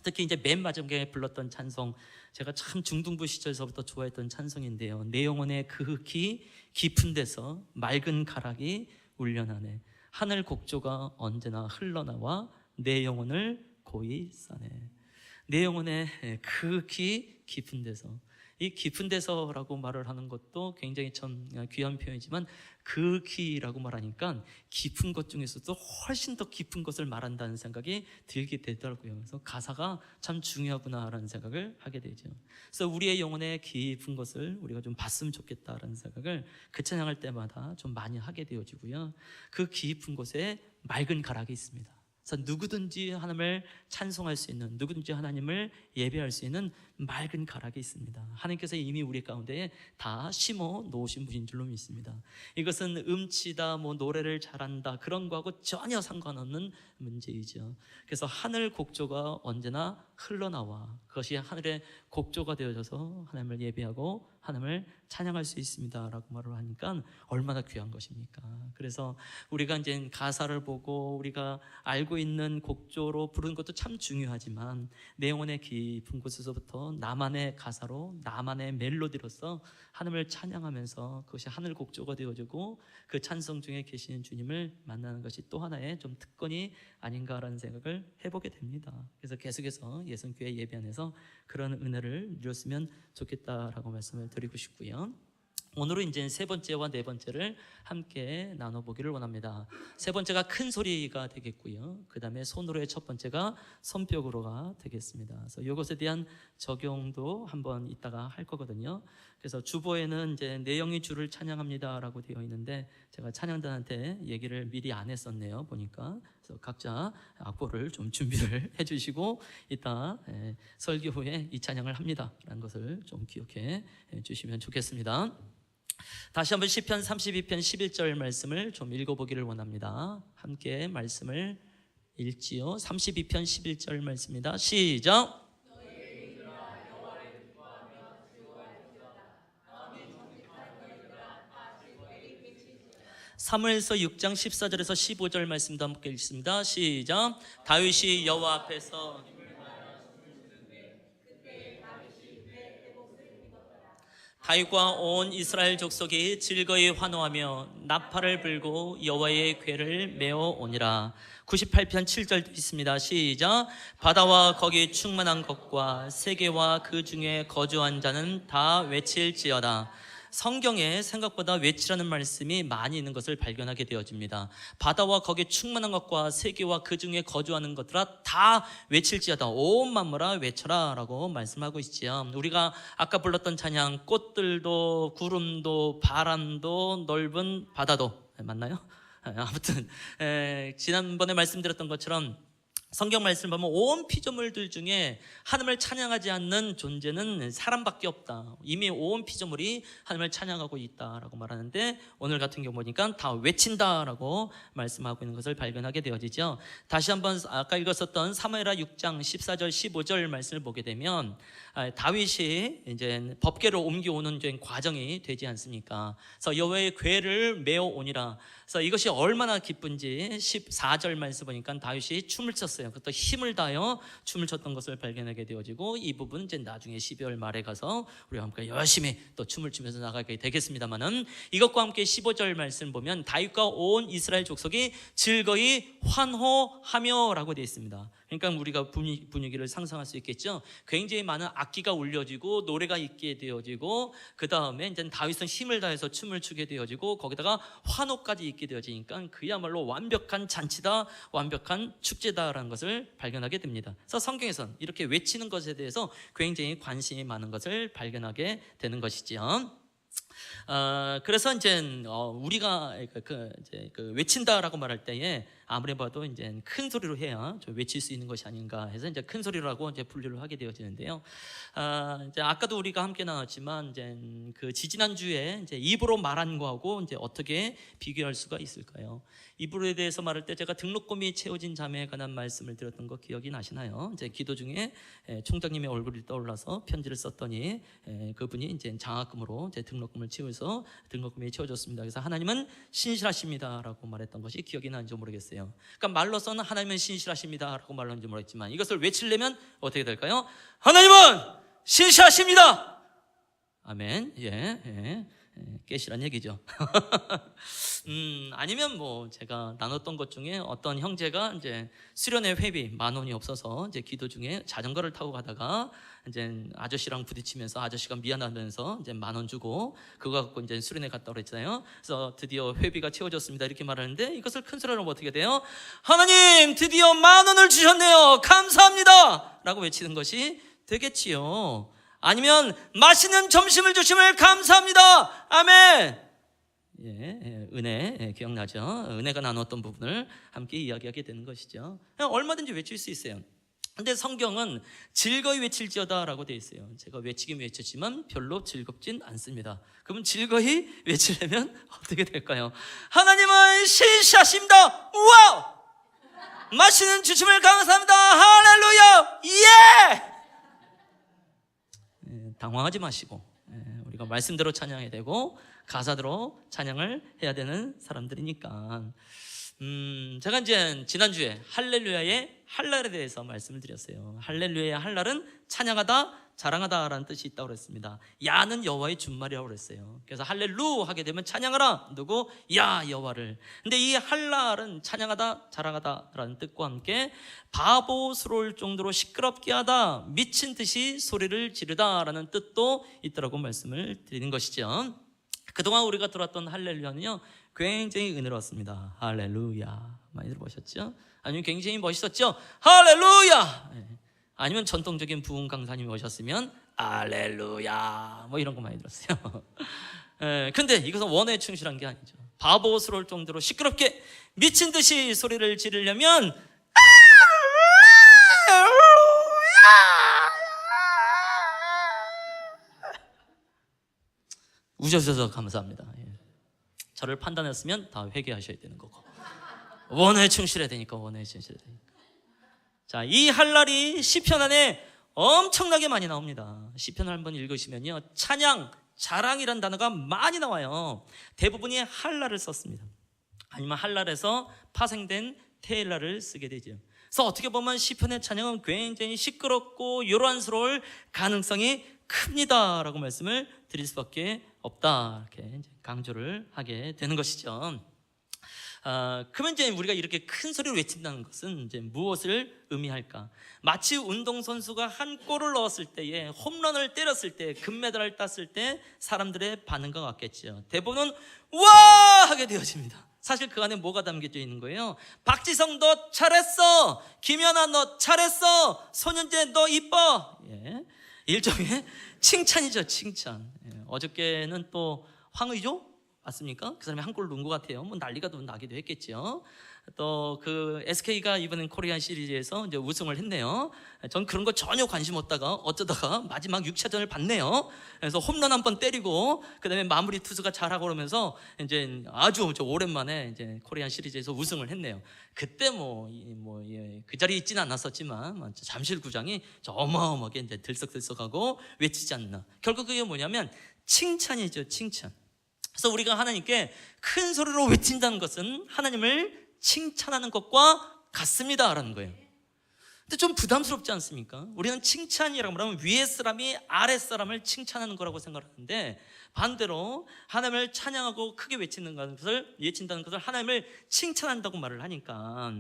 특히 이제 맨 마지막에 불렀던 찬송, 제가 참 중등부 시절서부터 좋아했던 찬송인데요. 내 영혼의 그윽히 깊은 데서 맑은 가락이 울려나네. 하늘 곡조가 언제나 흘러나와 내 영혼을 고이 싸네. 내 영혼의 그윽히 깊은 데서, 이 깊은 데서라고 말을 하는 것도 굉장히 참 귀한 표현이지만, 그윽히라고 말하니까 깊은 것 중에서도 훨씬 더 깊은 것을 말한다는 생각이 들게 되더라고요. 그래서 가사가 참 중요하구나라는 생각을 하게 되죠. 그래서 우리의 영혼의 깊은 것을 우리가 좀 봤으면 좋겠다라는 생각을 그 찬양할 때마다 좀 많이 하게 되어지고요. 그 깊은 곳에 맑은 가락이 있습니다. 그래서 누구든지 하나님을 찬송할 수 있는, 누구든지 하나님을 예배할 수 있는 맑은 가락이 있습니다. 하나님께서 이미 우리 가운데에 다 심어 놓으신 분인 줄로 믿습니다. 이것은 음치다, 뭐 노래를 잘한다, 그런 거하고 전혀 상관없는 문제이죠. 그래서 하늘 곡조가 언제나 흘러나와 그것이 하늘의 곡조가 되어져서 하나님을 예배하고 하나님을 찬양할 수 있습니다라고 말을 하니까 얼마나 귀한 것입니까? 그래서 우리가 이제 가사를 보고 우리가 알고 있는 곡조로 부르는 것도 참 중요하지만, 내 영혼의 깊은 곳에서부터 나만의 가사로, 나만의 멜로디로서 하나님을 찬양하면서 그것이 하늘 곡조가 되어지고 그 찬송 중에 계시는 주님을 만나는 것이 또 하나의 좀 특권이 아닌가라는 생각을 해보게 됩니다. 그래서 계속해서 예선교회 예배 안에서 그런 은혜를 누렸으면 좋겠다라고 말씀을 드리고 싶고요. 오늘은 이제 세 번째와 네 번째를 함께 나눠보기를 원합니다. 세 번째가 큰 소리가 되겠고요. 그 다음에 손으로의 첫 번째가 손뼉으로가 되겠습니다. 그래서 이것에 대한 적용도 한번 이따가 할 거거든요. 그래서 주보에는 이제 내 영이 주를 찬양합니다라고 되어 있는데 제가 찬양단한테 얘기를 미리 안 했었네요. 보니까. 그래서 각자 악보를 좀 준비를 해주시고 이따 설교 후에 이 찬양을 합니다라는 것을 좀 기억해 주시면 좋겠습니다. 다시 한번 시편 32편 11절 말씀을 좀 읽어보기를 원합니다. 함께 말씀을 읽지요. 32편 11절 말씀입니다. 시작. 사무엘서 6장 14절에서 15절 말씀도 함께 읽습니다. 시작. 다윗이 여호와 앞에서 다윗과 온 이스라엘 족속이 즐거이 환호하며 나팔을 불고 여호와의 궤를 메어 오니라. 98편 7절도 있습니다. 시작. 바다와 거기 충만한 것과 세계와 그 중에 거주한 자는 다 외칠지어다. 성경에 생각보다 외치라는 말씀이 많이 있는 것을 발견하게 되어집니다. 바다와 거기에 충만한 것과 세계와 그 중에 거주하는 것들아 다 외칠지어다. 온 만물아 외쳐라 라고 말씀하고 있지요. 우리가 아까 불렀던 찬양, 꽃들도 구름도 바람도 넓은 바다도, 맞나요? 아무튼 지난번에 말씀드렸던 것처럼 성경 말씀을 보면 온 피조물들 중에 하나님을 찬양하지 않는 존재는 사람밖에 없다. 이미 온 피조물이 하나님을 찬양하고 있다라고 말하는데 오늘 같은 경우 보니까 다 외친다라고 말씀하고 있는 것을 발견하게 되어지죠. 다시 한번 아까 읽었었던 사무엘하 6장 14절 15절 말씀을 보게 되면 다윗이 이제 법궤를 옮겨오는 과정이 되지 않습니까? 그래서 여호와의 궤를 메어 오니라. 그래서 이것이 얼마나 기쁜지 14절 말씀 보니까 다윗이 춤을 췄어요. 그것도 힘을 다하여 춤을 췄던 것을 발견하게 되어지고 이 부분 이제 나중에 12월 말에 가서 우리가 함께 열심히 또 춤을 추면서 나가게 되겠습니다만은 이것과 함께 15절 말씀 보면 다윗과 온 이스라엘 족속이 즐거이 환호하며라고 되어 있습니다. 그러니까 우리가 분위기를 상상할 수 있겠죠. 굉장히 많은 악기가 울려지고 노래가 있게 되어지고 그 다음에 이제 다윗은 힘을 다해서 춤을 추게 되어지고 거기다가 환호까지 있게 되어지니까 그야말로 완벽한 잔치다, 완벽한 축제다라는 것을 발견하게 됩니다. 그래서 성경에서는 이렇게 외치는 것에 대해서 굉장히 관심이 많은 것을 발견하게 되는 것이지요. 그래서 이제 우리가 외친다라고 말할 때에 아무리 봐도 이제 큰 소리로 해야 좀 외칠 수 있는 것이 아닌가 해서 이제 큰 소리라고 이제 분류를 하게 되어지는데요. 이제 아까도 우리가 함께 나눴지만 이제 그 지지난주에 이제 입으로 말한 거하고 이제 어떻게 비교할 수가 있을까요? 입으로에 대해서 말할 때 제가 등록금이 채워진 자매에 관한 말씀을 드렸던 거 기억이 나시나요? 이제 기도 중에 총장님의 얼굴이 떠올라서 편지를 썼더니 그분이 이제 장학금으로 이제 등록금을 채워서 등록금이 채워졌습니다. 그래서 하나님은 신실하십니다라고 말했던 것이 기억이 나는지 모르겠어요. 그러니까 말로서는 하나님은 신실하십니다라고 말하는지 모르겠지만 이것을 외치려면 어떻게 될까요? 하나님은 신실하십니다. 아멘. 깨시란 얘기죠. 아니면 뭐 제가 나눴던 것 중에 어떤 형제가 이제 수련회 회비 10,000원이 없어서 이제 기도 중에 자전거를 타고 가다가 이제 아저씨랑 부딪히면서 아저씨가 미안하면서 이제 10,000원 주고 그거 갖고 이제 수련회 갔다 그랬잖아요. 그래서 드디어 회비가 채워졌습니다 이렇게 말하는데 이것을 큰 소리로 하면 어떻게 돼요? 하나님 드디어 10,000원을 주셨네요. 감사합니다 라고 외치는 것이 되겠지요. 아니면 맛있는 점심을 주심을 감사합니다. 아멘. 은혜 기억나죠? 은혜가 나눴던 부분을 함께 이야기하게 되는 것이죠. 얼마든지 외칠 수 있어요. 근데 성경은 즐거이 외칠지어다 라고 되어 있어요. 제가 외치긴 외쳤지만 별로 즐겁진 않습니다. 그럼 즐거이 외치려면 어떻게 될까요? 하나님은 신실하십니다. 우와! 맛있는 주심을 감사합니다. 할렐루야! 예! 당황하지 마시고 우리가 말씀대로 찬양해야 되고 가사대로 찬양을 해야 되는 사람들이니까 제가 이제 지난주에 할렐루야의 할랄에 대해서 말씀을 드렸어요. 할렐루야의 할랄은 찬양하다, 자랑하다라는 뜻이 있다고 그랬습니다. 야는 여호와의 준말이라고 그랬어요. 그래서 할렐루 하게 되면 찬양하라 누구? 야 여호와를. 근데 이 할랄은 찬양하다, 자랑하다라는 뜻과 함께 바보스러울 정도로 시끄럽게 하다, 미친 듯이 소리를 지르다라는 뜻도 있더라고 말씀을 드리는 것이죠. 그동안 우리가 들었던 할렐루야는요 굉장히 은혜로웠습니다. 할렐루야 많이 들어보셨죠? 아니면 굉장히 멋있었죠? 할렐루야! 아니면 전통적인 부흥 강사님이 오셨으면 할렐루야 뭐 이런 거 많이 들었어요. 근데 이것은 원어에 충실한 게 아니죠. 바보스러울 정도로 시끄럽게 미친 듯이 소리를 지르려면 우셔주셔서 감사합니다. 저를 판단했으면 다 회개하셔야 되는 거고, 원어에 충실해야 되니까, 원어에 충실해야 되니까. 자, 이 할랄이 시편 안에 엄청나게 많이 나옵니다. 시편을 한번 읽으시면요 찬양, 자랑이란 단어가 많이 나와요. 대부분이 할랄을 썼습니다. 아니면 할랄에서 파생된 테일라를 쓰게 되죠. 그래서 어떻게 보면 시편의 찬양은 굉장히 시끄럽고 요란스러울 가능성이 큽니다 라고 말씀을 드릴 수밖에 없다, 이렇게 강조를 하게 되는 것이죠. 그러면 이제 우리가 이렇게 큰 소리로 외친다는 것은 이제 무엇을 의미할까? 마치 운동선수가 한 골을 넣었을 때에, 홈런을 때렸을 때, 금메달을 땄을 때 사람들의 반응과 같겠죠. 대부분은 와! 하게 되어집니다. 사실 그 안에 뭐가 담겨져 있는 거예요? 박지성 너 잘했어, 김연아 너 잘했어, 손현재 너 이뻐. 일종의 칭찬이죠, 칭찬. 어저께는 또 황의조 맞습니까? 그 사람이 한 골 넣은 것 같아요. 뭐 난리가 나기도 했겠죠. 또 그 SK가 이번엔 코리안 시리즈에서 이제 우승을 했네요. 전 그런 거 전혀 관심 없다가 어쩌다가 마지막 6차전을 봤네요. 그래서 홈런 한 번 때리고 그다음에 마무리 투수가 잘하고 그러면서 이제 아주 오랜만에 이제 코리안 시리즈에서 우승을 했네요. 그때 그 자리에 있지는 않았었지만 잠실구장이 어마어마하게 이제 들썩들썩하고 외치지 않나. 결국 그게 뭐냐면 칭찬이죠, 칭찬. 그래서 우리가 하나님께 큰 소리로 외친다는 것은 하나님을 칭찬하는 것과 같습니다라는 거예요. 근데 좀 부담스럽지 않습니까? 우리는 칭찬이라고 하면 위에 사람이 아래 사람을 칭찬하는 거라고 생각하는데, 반대로 하나님을 찬양하고 크게 외친다는 것을 하나님을 칭찬한다고 말을 하니까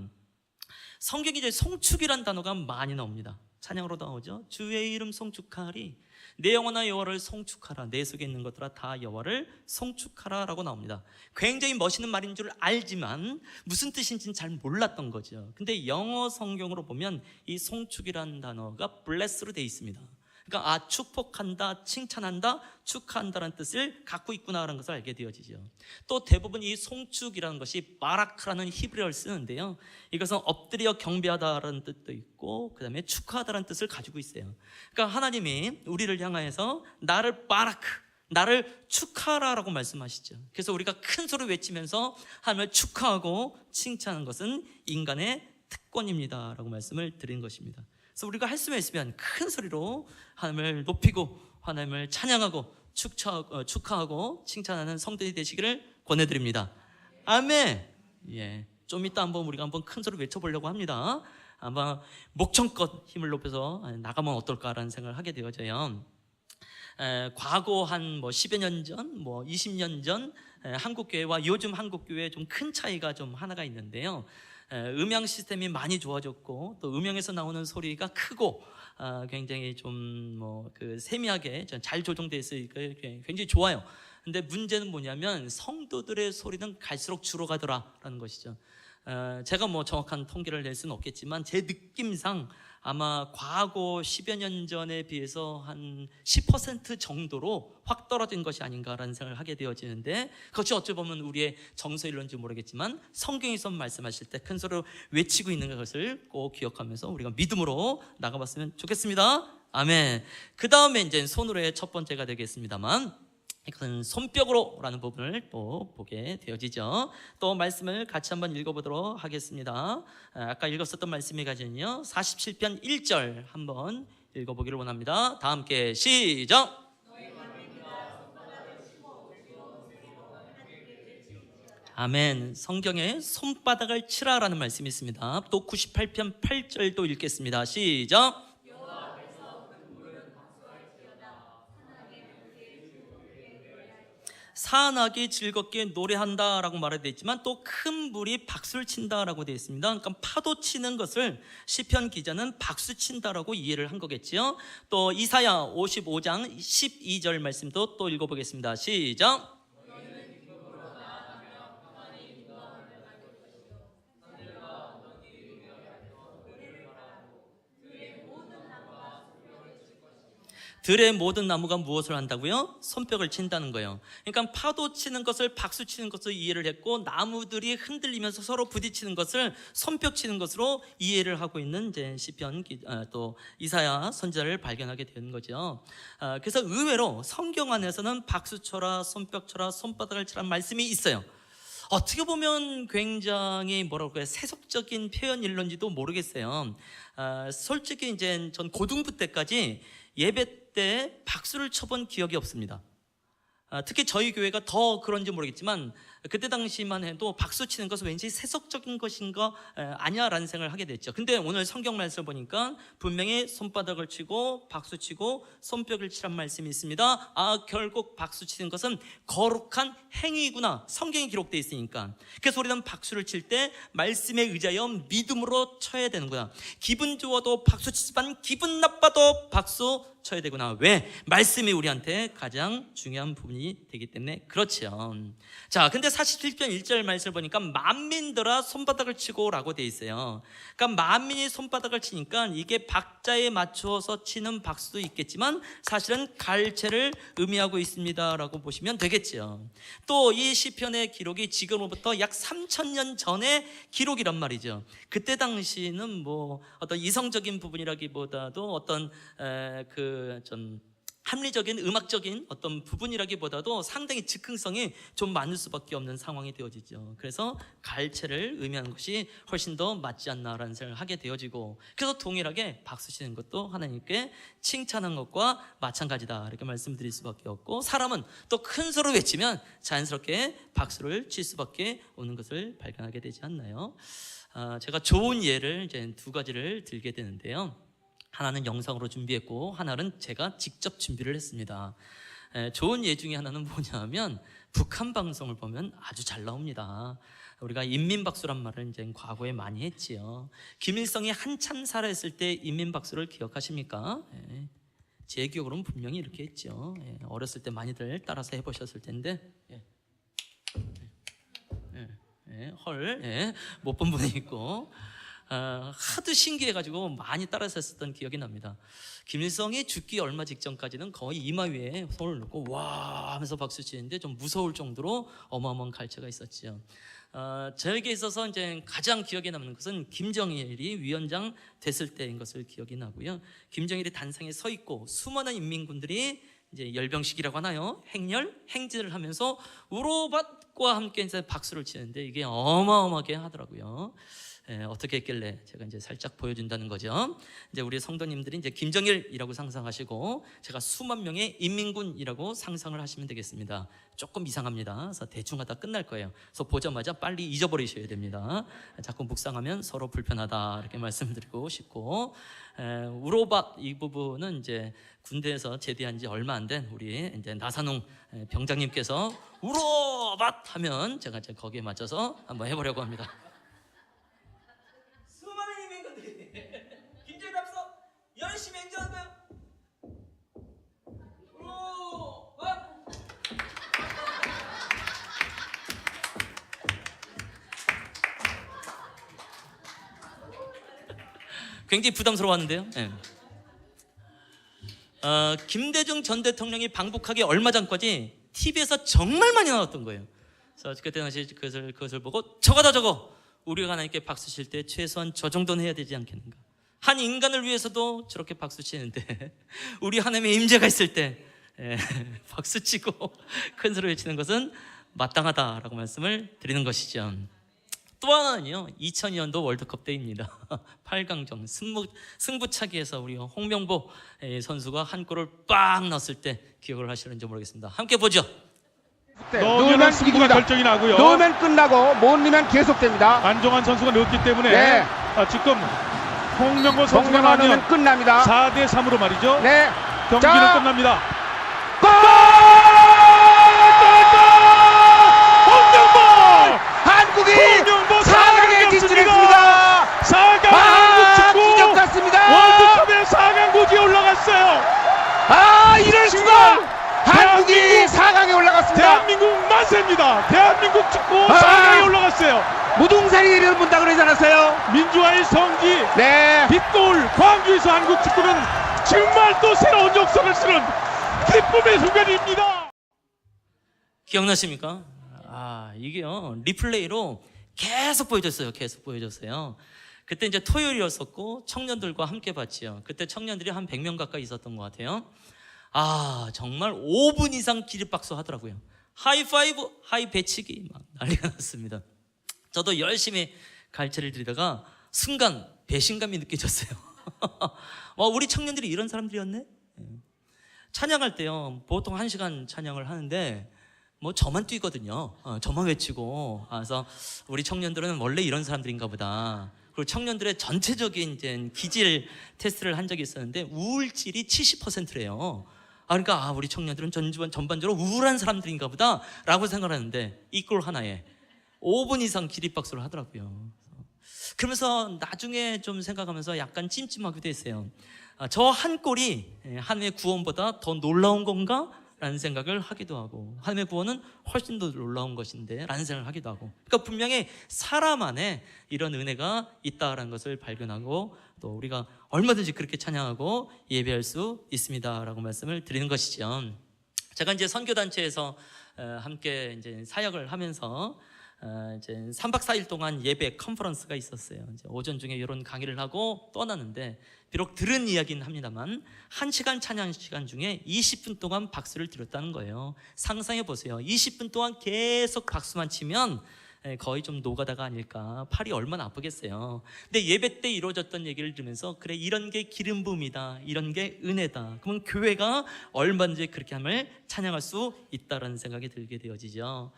성경에 이제 송축이란 단어가 많이 나옵니다. 찬양으로 나오죠. 주의 이름 송축하리, 내 영혼아 여호와를 송축하라, 내 속에 있는 것들아 다 여호와를 송축하라 라고 나옵니다. 굉장히 멋있는 말인 줄 알지만 무슨 뜻인지는 잘 몰랐던 거죠. 근데 영어 성경으로 보면 이 송축이라는 단어가 bless로 되어 있습니다. 그러니까 축복한다, 칭찬한다, 축하한다는 뜻을 갖고 있구나라는 것을 알게 되어지죠. 또 대부분 이 송축이라는 것이 바라크라는 히브리어를 쓰는데요, 이것은 엎드려 경배하다라는 뜻도 있고 그 다음에 축하하다라는 뜻을 가지고 있어요. 그러니까 하나님이 우리를 향하여서 나를 바라크, 나를 축하하라라고 말씀하시죠. 그래서 우리가 큰 소리 외치면서 하나님을 축하하고 칭찬하는 것은 인간의 특권입니다 라고 말씀을 드린 것입니다. 그래서 우리가 할 수만 있으면 큰 소리로 하나님을 높이고 하나님을 찬양하고 축하하고 칭찬하는 성도들이 되시기를 권해드립니다. 아멘. 좀 이따 우리가 한번 큰 소리 외쳐보려고 합니다. 아마 목청껏 힘을 높여서 나가면 어떨까라는 생각을 하게 되어져요. 과거 한 10여 년 전, 20년 전 한국교회와 요즘 한국교회에 좀 큰 차이가 좀 하나가 있는데요. 음향 시스템이 많이 좋아졌고 또 음향에서 나오는 소리가 크고 굉장히 좀 세미하게 잘 조정되어 있으니까 굉장히 좋아요. 근데 문제는 뭐냐면 성도들의 소리는 갈수록 줄어가더라라는 것이죠. 제가 정확한 통계를 낼 수는 없겠지만 제 느낌상 아마 과거 10여 년 전에 비해서 한 10% 정도로 확 떨어진 것이 아닌가라는 생각을 하게 되어지는데, 그것이 어찌 보면 우리의 정서일런지 모르겠지만 성경에서 말씀하실 때 큰 소리로 외치고 있는 것을 꼭 기억하면서 우리가 믿음으로 나가봤으면 좋겠습니다. 아멘. 그 다음에 이제 손으로의 첫 번째가 되겠습니다만, 이것은 손뼉으로라는 부분을 또 보게 되어지죠. 또 말씀을 같이 한번 읽어보도록 하겠습니다. 아까 읽었었던 말씀이 가지는요 47편 1절 한번 읽어보기를 원합니다. 다 함께 시작. 아멘. 성경에 손바닥을 치라라는 말씀이 있습니다. 또 98편 8절도 읽겠습니다. 시작. 산악이 즐겁게 노래한다라고 말되어 있지만 또 큰 불이 박수를 친다라고 되어 있습니다. 그러니까 파도 치는 것을 시편 기자는 박수 친다라고 이해를 한 거겠지요. 또 이사야 55장 12절 말씀도 또 읽어보겠습니다. 시작. 들의 모든 나무가 무엇을 한다고요? 손뼉을 친다는 거예요. 그러니까 파도 치는 것을 박수 치는 것으로 이해를 했고, 나무들이 흔들리면서 서로 부딪히는 것을 손뼉 치는 것으로 이해를 하고 있는 이제 시편 또 이사야 선지자를 발견하게 되는 거죠. 그래서 의외로 성경 안에서는 박수 쳐라, 손뼉 쳐라, 손바닥을 치라는 말씀이 있어요. 어떻게 보면 굉장히 뭐라고 해요? 세속적인 표현일런지도 모르겠어요. 솔직히 이제 전 고등부 때까지 예배 때 박수를 쳐본 기억이 없습니다. 특히 저희 교회가 더 그런지 모르겠지만 그때 당시만 해도 박수 치는 것은 왠지 세속적인 것인가 아니야라는 생각을 하게 됐죠. 근데 오늘 성경 말씀을 보니까 분명히 손바닥을 치고 박수 치고 손뼉을 치란 말씀이 있습니다. 결국 박수 치는 것은 거룩한 행위구나, 성경에 기록되어 있으니까. 그래서 우리는 박수를 칠 때 말씀에 의지하여 믿음으로 쳐야 되는 거야. 기분 좋아도 박수 치지만 기분 나빠도 박수 쳐야 되구나. 왜? 말씀이 우리한테 가장 중요한 부분이 되기 때문에 그렇죠. 자, 근데 47편 1절 말씀을 보니까 만민들아 손바닥을 치고 라고 돼 있어요. 그러니까 만민이 손바닥을 치니까 이게 박자에 맞추어서 치는 박수도 있겠지만 사실은 갈채를 의미하고 있습니다 라고 보시면 되겠죠. 또 이 시편의 기록이 지금으로부터 약 3000년 전의 기록이란 말이죠. 그때 당시는 뭐 어떤 이성적인 부분이라기보다도 어떤 합리적인 음악적인 어떤 부분이라기보다도 상당히 즉흥성이 좀 많을 수밖에 없는 상황이 되어지죠. 그래서 갈채를 의미하는 것이 훨씬 더 맞지 않나라는 생각을 하게 되어지고, 그래서 동일하게 박수 치는 것도 하나님께 칭찬한 것과 마찬가지다 이렇게 말씀드릴 수밖에 없고, 사람은 또 큰 소리로 외치면 자연스럽게 박수를 칠 수밖에 없는 것을 발견하게 되지 않나요? 제가 좋은 예를 이제 두 가지를 들게 되는데요. 하나는 영상으로 준비했고 하나는 제가 직접 준비를 했습니다. 좋은 예 중에 하나는 뭐냐면 북한 방송을 보면 아주 잘 나옵니다. 우리가 인민박수란 말을 이제 과거에 많이 했지요. 김일성이 한참 살아있을 때 인민박수를 기억하십니까? 제 기억으로는 분명히 이렇게 했죠. 어렸을 때 많이들 따라서 해보셨을 텐데 못 본 분이 있고, 하도 신기해가지고 많이 따라서 했었던 기억이 납니다. 김일성이 죽기 얼마 직전까지는 거의 이마 위에 손을 놓고 와 하면서 박수 치는데 좀 무서울 정도로 어마어마한 갈채가 있었죠. 저에게 있어서 이제 가장 기억에 남는 것은 김정일이 위원장 됐을 때인 것을 기억이 나고요. 김정일이 단상에 서 있고 수많은 인민군들이 이제 열병식이라고 하나요? 행진을 하면서 우로밭과 함께 이제 박수를 치는데 이게 어마어마하게 하더라고요. 어떻게 했길래 제가 이제 살짝 보여준다는 거죠. 이제 우리 성도님들이 이제 김정일이라고 상상하시고 제가 수만 명의 인민군이라고 상상을 하시면 되겠습니다. 조금 이상합니다. 그래서 대충 하다 끝날 거예요. 그래서 보자마자 빨리 잊어버리셔야 됩니다. 자꾸 묵상하면 서로 불편하다 이렇게 말씀드리고 싶고, 우로밭 이 부분은 이제 군대에서 제대한 지 얼마 안 된 우리 이제 나산웅 병장님께서 우로밭 하면 제가 이제 거기에 맞춰서 한번 해보려고 합니다. 김정일 앞서 열심히 행진한 거예요. 굉장히 부담스러워하는데요. 김대중 전 대통령이 방북하기 얼마 전까지 TV에서 정말 많이 나왔던 거예요. 그래서 그때 당시 그것을 보고 저거 우리가 하나님께 박수 칠 때 최소한 저 정도는 해야 되지 않겠는가. 한 인간을 위해서도 저렇게 박수 치는데 우리 하나님의 임재가 있을 때 박수 치고 큰 소리 외치는 것은 마땅하다라고 말씀을 드리는 것이죠. 또 하나는요, 2002년도 월드컵 때입니다. 8강전 승부차기에서 우리 홍명보 선수가 한 골을 빵 넣었을 때 기억을 하시는지 모르겠습니다. 함께 보죠. 넣으면 승부가 결정이 나고요. 넣으면 끝나고 못 넣으면 계속됩니다. 안종환 선수가 넣었기 때문에 네. 지금 홍명보 선수가 넣으면 넣으면 끝납니다. 4대 3으로 말이죠. 네. 경기는 자, 끝납니다. 골! 홍명보! 한국이 홍명보 4강에 진출했습니다. 4강 한국 축구 기적 같습니다. 월드컵에 4강 고지에 올라갔어요. 이럴 수가! 한국이 4강에 올라갔습니다. 대한민국 만세입니다. 대한민국 축구 4강에 올라갔어요. 무등산이 내려본다 그러지 않았어요? 민주화의 성지 네. 빛골 광주에서 한국 축구는 정말 또 새로운 역사를 쓰는 기쁨의 순간입니다. 기억나십니까? 이게요 리플레이로 계속 보여줬어요. 그때 이제 토요일이었었고 청년들과 함께 봤지요. 그때 청년들이 한 100명 가까이 있었던 것 같아요. 정말 5분 이상 기립박수 하더라고요. 하이파이브, 하이 배치기 막 난리가 났습니다. 저도 열심히 갈채를 드리다가 순간 배신감이 느껴졌어요. 우리 청년들이 이런 사람들이었네? 찬양할 때요 보통 1시간 찬양을 하는데 저만 뛰거든요. 저만 외치고. 그래서 우리 청년들은 원래 이런 사람들인가 보다. 그리고 청년들의 전체적인 이제 기질 테스트를 한 적이 있었는데 우울질이 70%래요. 그러니까 우리 청년들은 전반적으로 우울한 사람들인가 보다 라고 생각하는데 이 꼴 하나에 5분 이상 기립박수를 하더라고요. 그러면서 나중에 좀 생각하면서 약간 찜찜하기도 했어요. 저 한 꼴이 하나님의 구원보다 더 놀라운 건가? 라는 생각을 하기도 하고, 하나님의 구원은 훨씬 더 놀라운 것인데 라는 생각을 하기도 하고, 그러니까 분명히 사람 안에 이런 은혜가 있다라는 것을 발견하고 또 우리가 얼마든지 그렇게 찬양하고 예배할 수 있습니다 라고 말씀을 드리는 것이죠. 제가 이제 선교단체에서 함께 이제 사역을 하면서 이제 3박 4일 동안 예배 컨퍼런스가 있었어요. 이제 오전 중에 이런 강의를 하고 떠났는데, 비록 들은 이야기는 합니다만 1시간 찬양 시간 중에 20분 동안 박수를 드렸다는 거예요. 상상해 보세요. 20분 동안 계속 박수만 치면 거의 좀 노가다가 아닐까. 팔이 얼마나 아프겠어요. 근데 예배 때 이루어졌던 얘기를 들으면서 그래, 이런 게 기름 부음이다, 이런 게 은혜다. 그러면 교회가 얼마든지 그렇게 함을 찬양할 수 있다라는 생각이 들게 되어지죠.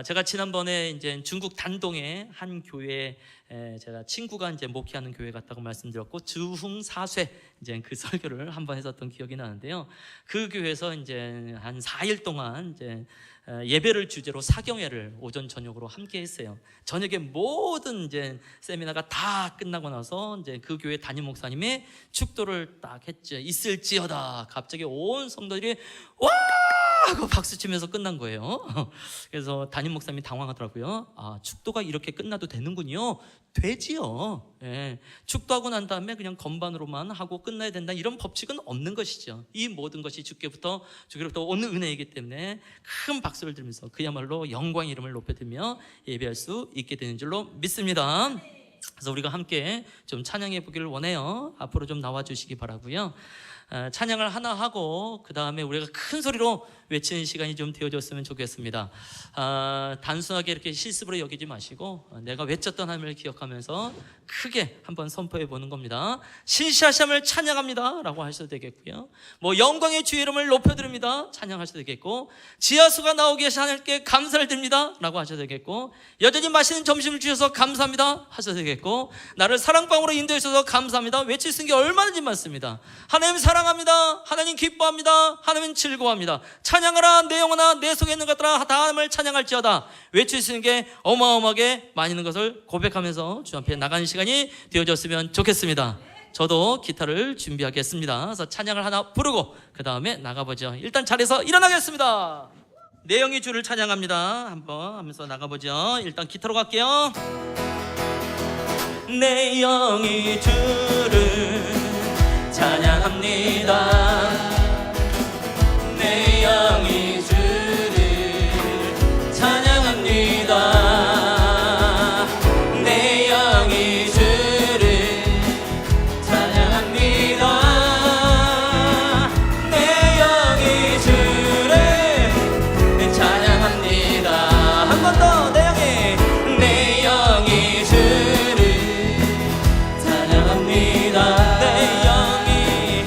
제가 지난번에 이제 중국 단동의 한 교회에 제가 친구가 이제 목회하는 교회 갔다고 말씀드렸고, 주흥 사쇄 이제 그 설교를 한번 했었던 기억이 나는데요. 그 교회에서 이제 한 4일 동안 이제 예배를 주제로 사경회를 오전 저녁으로 함께 했어요. 저녁에 모든 이제 세미나가 다 끝나고 나서 이제 그 교회 담임 목사님이 축도를 딱 했죠. 있을지어다. 갑자기 온 성도들이 와! 하고 박수 치면서 끝난 거예요. 그래서 담임 목사님이 당황하더라고요. 축도가 이렇게 끝나도 되는군요. 되지요. 축도하고 난 다음에 그냥 건반으로만 하고 끝나야 된다, 이런 법칙은 없는 것이죠. 이 모든 것이 주께로부터 오는 은혜이기 때문에 큰 박수를 들으면서 그야말로 영광의 이름을 높여들며 예배할 수 있게 되는 줄로 믿습니다. 그래서 우리가 함께 좀 찬양해 보기를 원해요. 앞으로 좀 나와 주시기 바라고요. 찬양을 하나 하고 그 다음에 우리가 큰 소리로 외치는 시간이 좀 되어줬으면 좋겠습니다. 단순하게 이렇게 실습으로 여기지 마시고 내가 외쳤던 하나님을 기억하면서 크게 한번 선포해 보는 겁니다. 신시하심을 찬양합니다 라고 하셔도 되겠고요, 영광의 주의 이름을 높여드립니다 찬양하셔도 되겠고, 지하수가 나오게 하신 하나님께 감사를 드립니다 라고 하셔도 되겠고, 여전히 맛있는 점심을 주셔서 감사합니다 하셔도 되겠고, 나를 사랑방으로 인도해 주셔서 감사합니다 외칠 수 있는 게 얼마든지 많습니다. 하나님 사랑합니다, 하나님 기뻐합니다, 하나님 즐거워합니다. 찬양하라 내 영혼아, 내 속에 있는 것들아 다 하나님을 찬양할지어다. 외칠 수 있는 게 어마어마하게 많이 있는 것을 고백하면서 주 앞에 나가는 시간이 되어졌으면 좋겠습니다. 저도 기타를 준비하겠습니다. 그래서 찬양을 하나 부르고 그 다음에 나가보죠. 일단 자리에서 일어나겠습니다. 내 영이 주를 찬양합니다 한번 하면서 나가보죠. 일단 기타로 갈게요. 내 영이 주를 찬양합니다. 내 영이 주를 찬양합니다. 내 영이 주를 찬양합니다. 내 영이 주를 찬양합니다. 한 번 더. 내 영이 주를 찬양합니다. 내 영이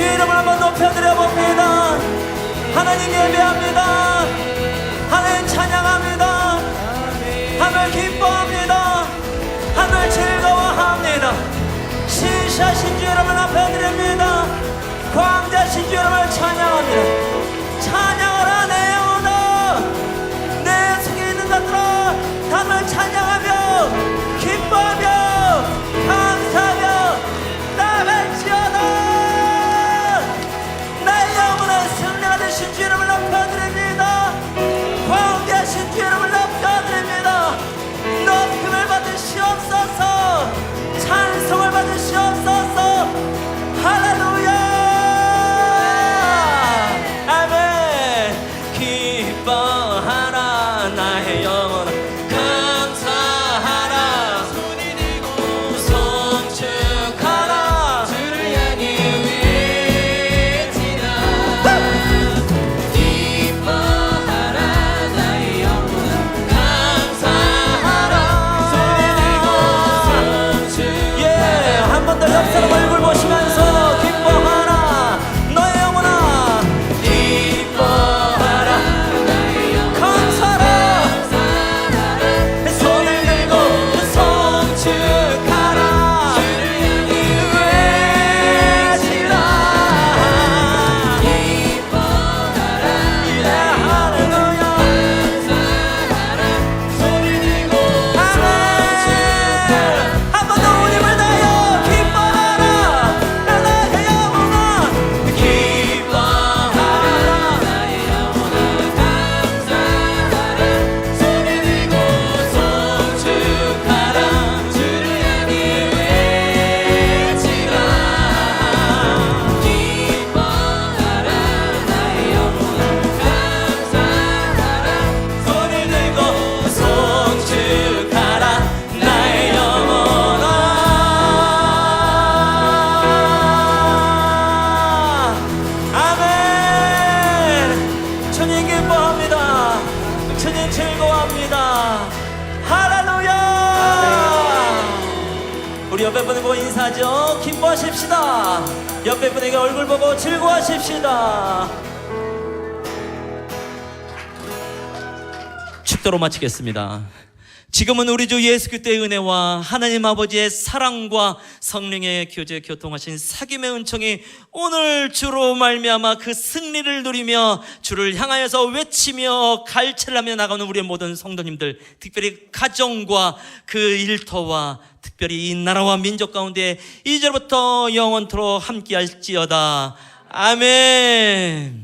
주의 이름을 한번 높여드려 봅니다. 하나님 예배합니다. 하나님 찬양합니다. 하나님 기뻐합니다. 하나님 즐거워합니다. 신샤신 주 여러분 앞에 드립니다. 광자신 주 여러분을 찬양합니다. 찬양하라 내 영혼아, 내 속에 있는 것들아 하나님을 찬양하며 기뻐하며 감사하며 나갈지어다. 나의 영혼은 승리가 되신 주 여러분을 높여드립니다. 광대하신 주 여러분을 높여드립니다. 높임을 받으시옵소서. 찬송을 받으시옵소서. 할렐루야. 아멘. 기뻐하라 나의 영혼아, 감사하라 손이 들고 성축하라 주를 향해 외치라. 기뻐하라 나의 영혼아, 감사하라 손이 들고 성축하라. 예, 한 번 더 옆 사람 얼굴 보시면서 기뻐하라 너의 영혼아, 기뻐하라 감사하라 손을 들고 성축하라 외치라. 기뻐하라 할렐루야. 손을 들고 성축하라. 한 번 더 우림을 다하여 기뻐하라 나의 영혼아, 기뻐하라 나의 영혼아, 감사하라 손을 들고 성축하라 주를 향해 외치라. 기뻐하라 나의 영혼아, 감사하라 손을 들고 성축하라 나의 영혼아. 아멘. 주님 기뻐합니다. 주님 즐거워합니다. 할렐루야. 우리 옆에 분을 보고 인사하죠. 기뻐하십시다. 옆에 분에게 얼굴 보고 즐거워하십시다. 축도로 마치겠습니다. 지금은 우리 주 예수 그리스도의 은혜와 하나님 아버지의 사랑과 성령의 교제 교통하신 사귐의 은총이 오늘 주로 말미암아 그 승리를 누리며 주를 향하여서 외치며 갈채를 하며 나가는 우리의 모든 성도님들, 특별히 가정과 그 일터와 특별히 이 나라와 민족 가운데 이제부터 영원토록 함께할지어다. 아멘.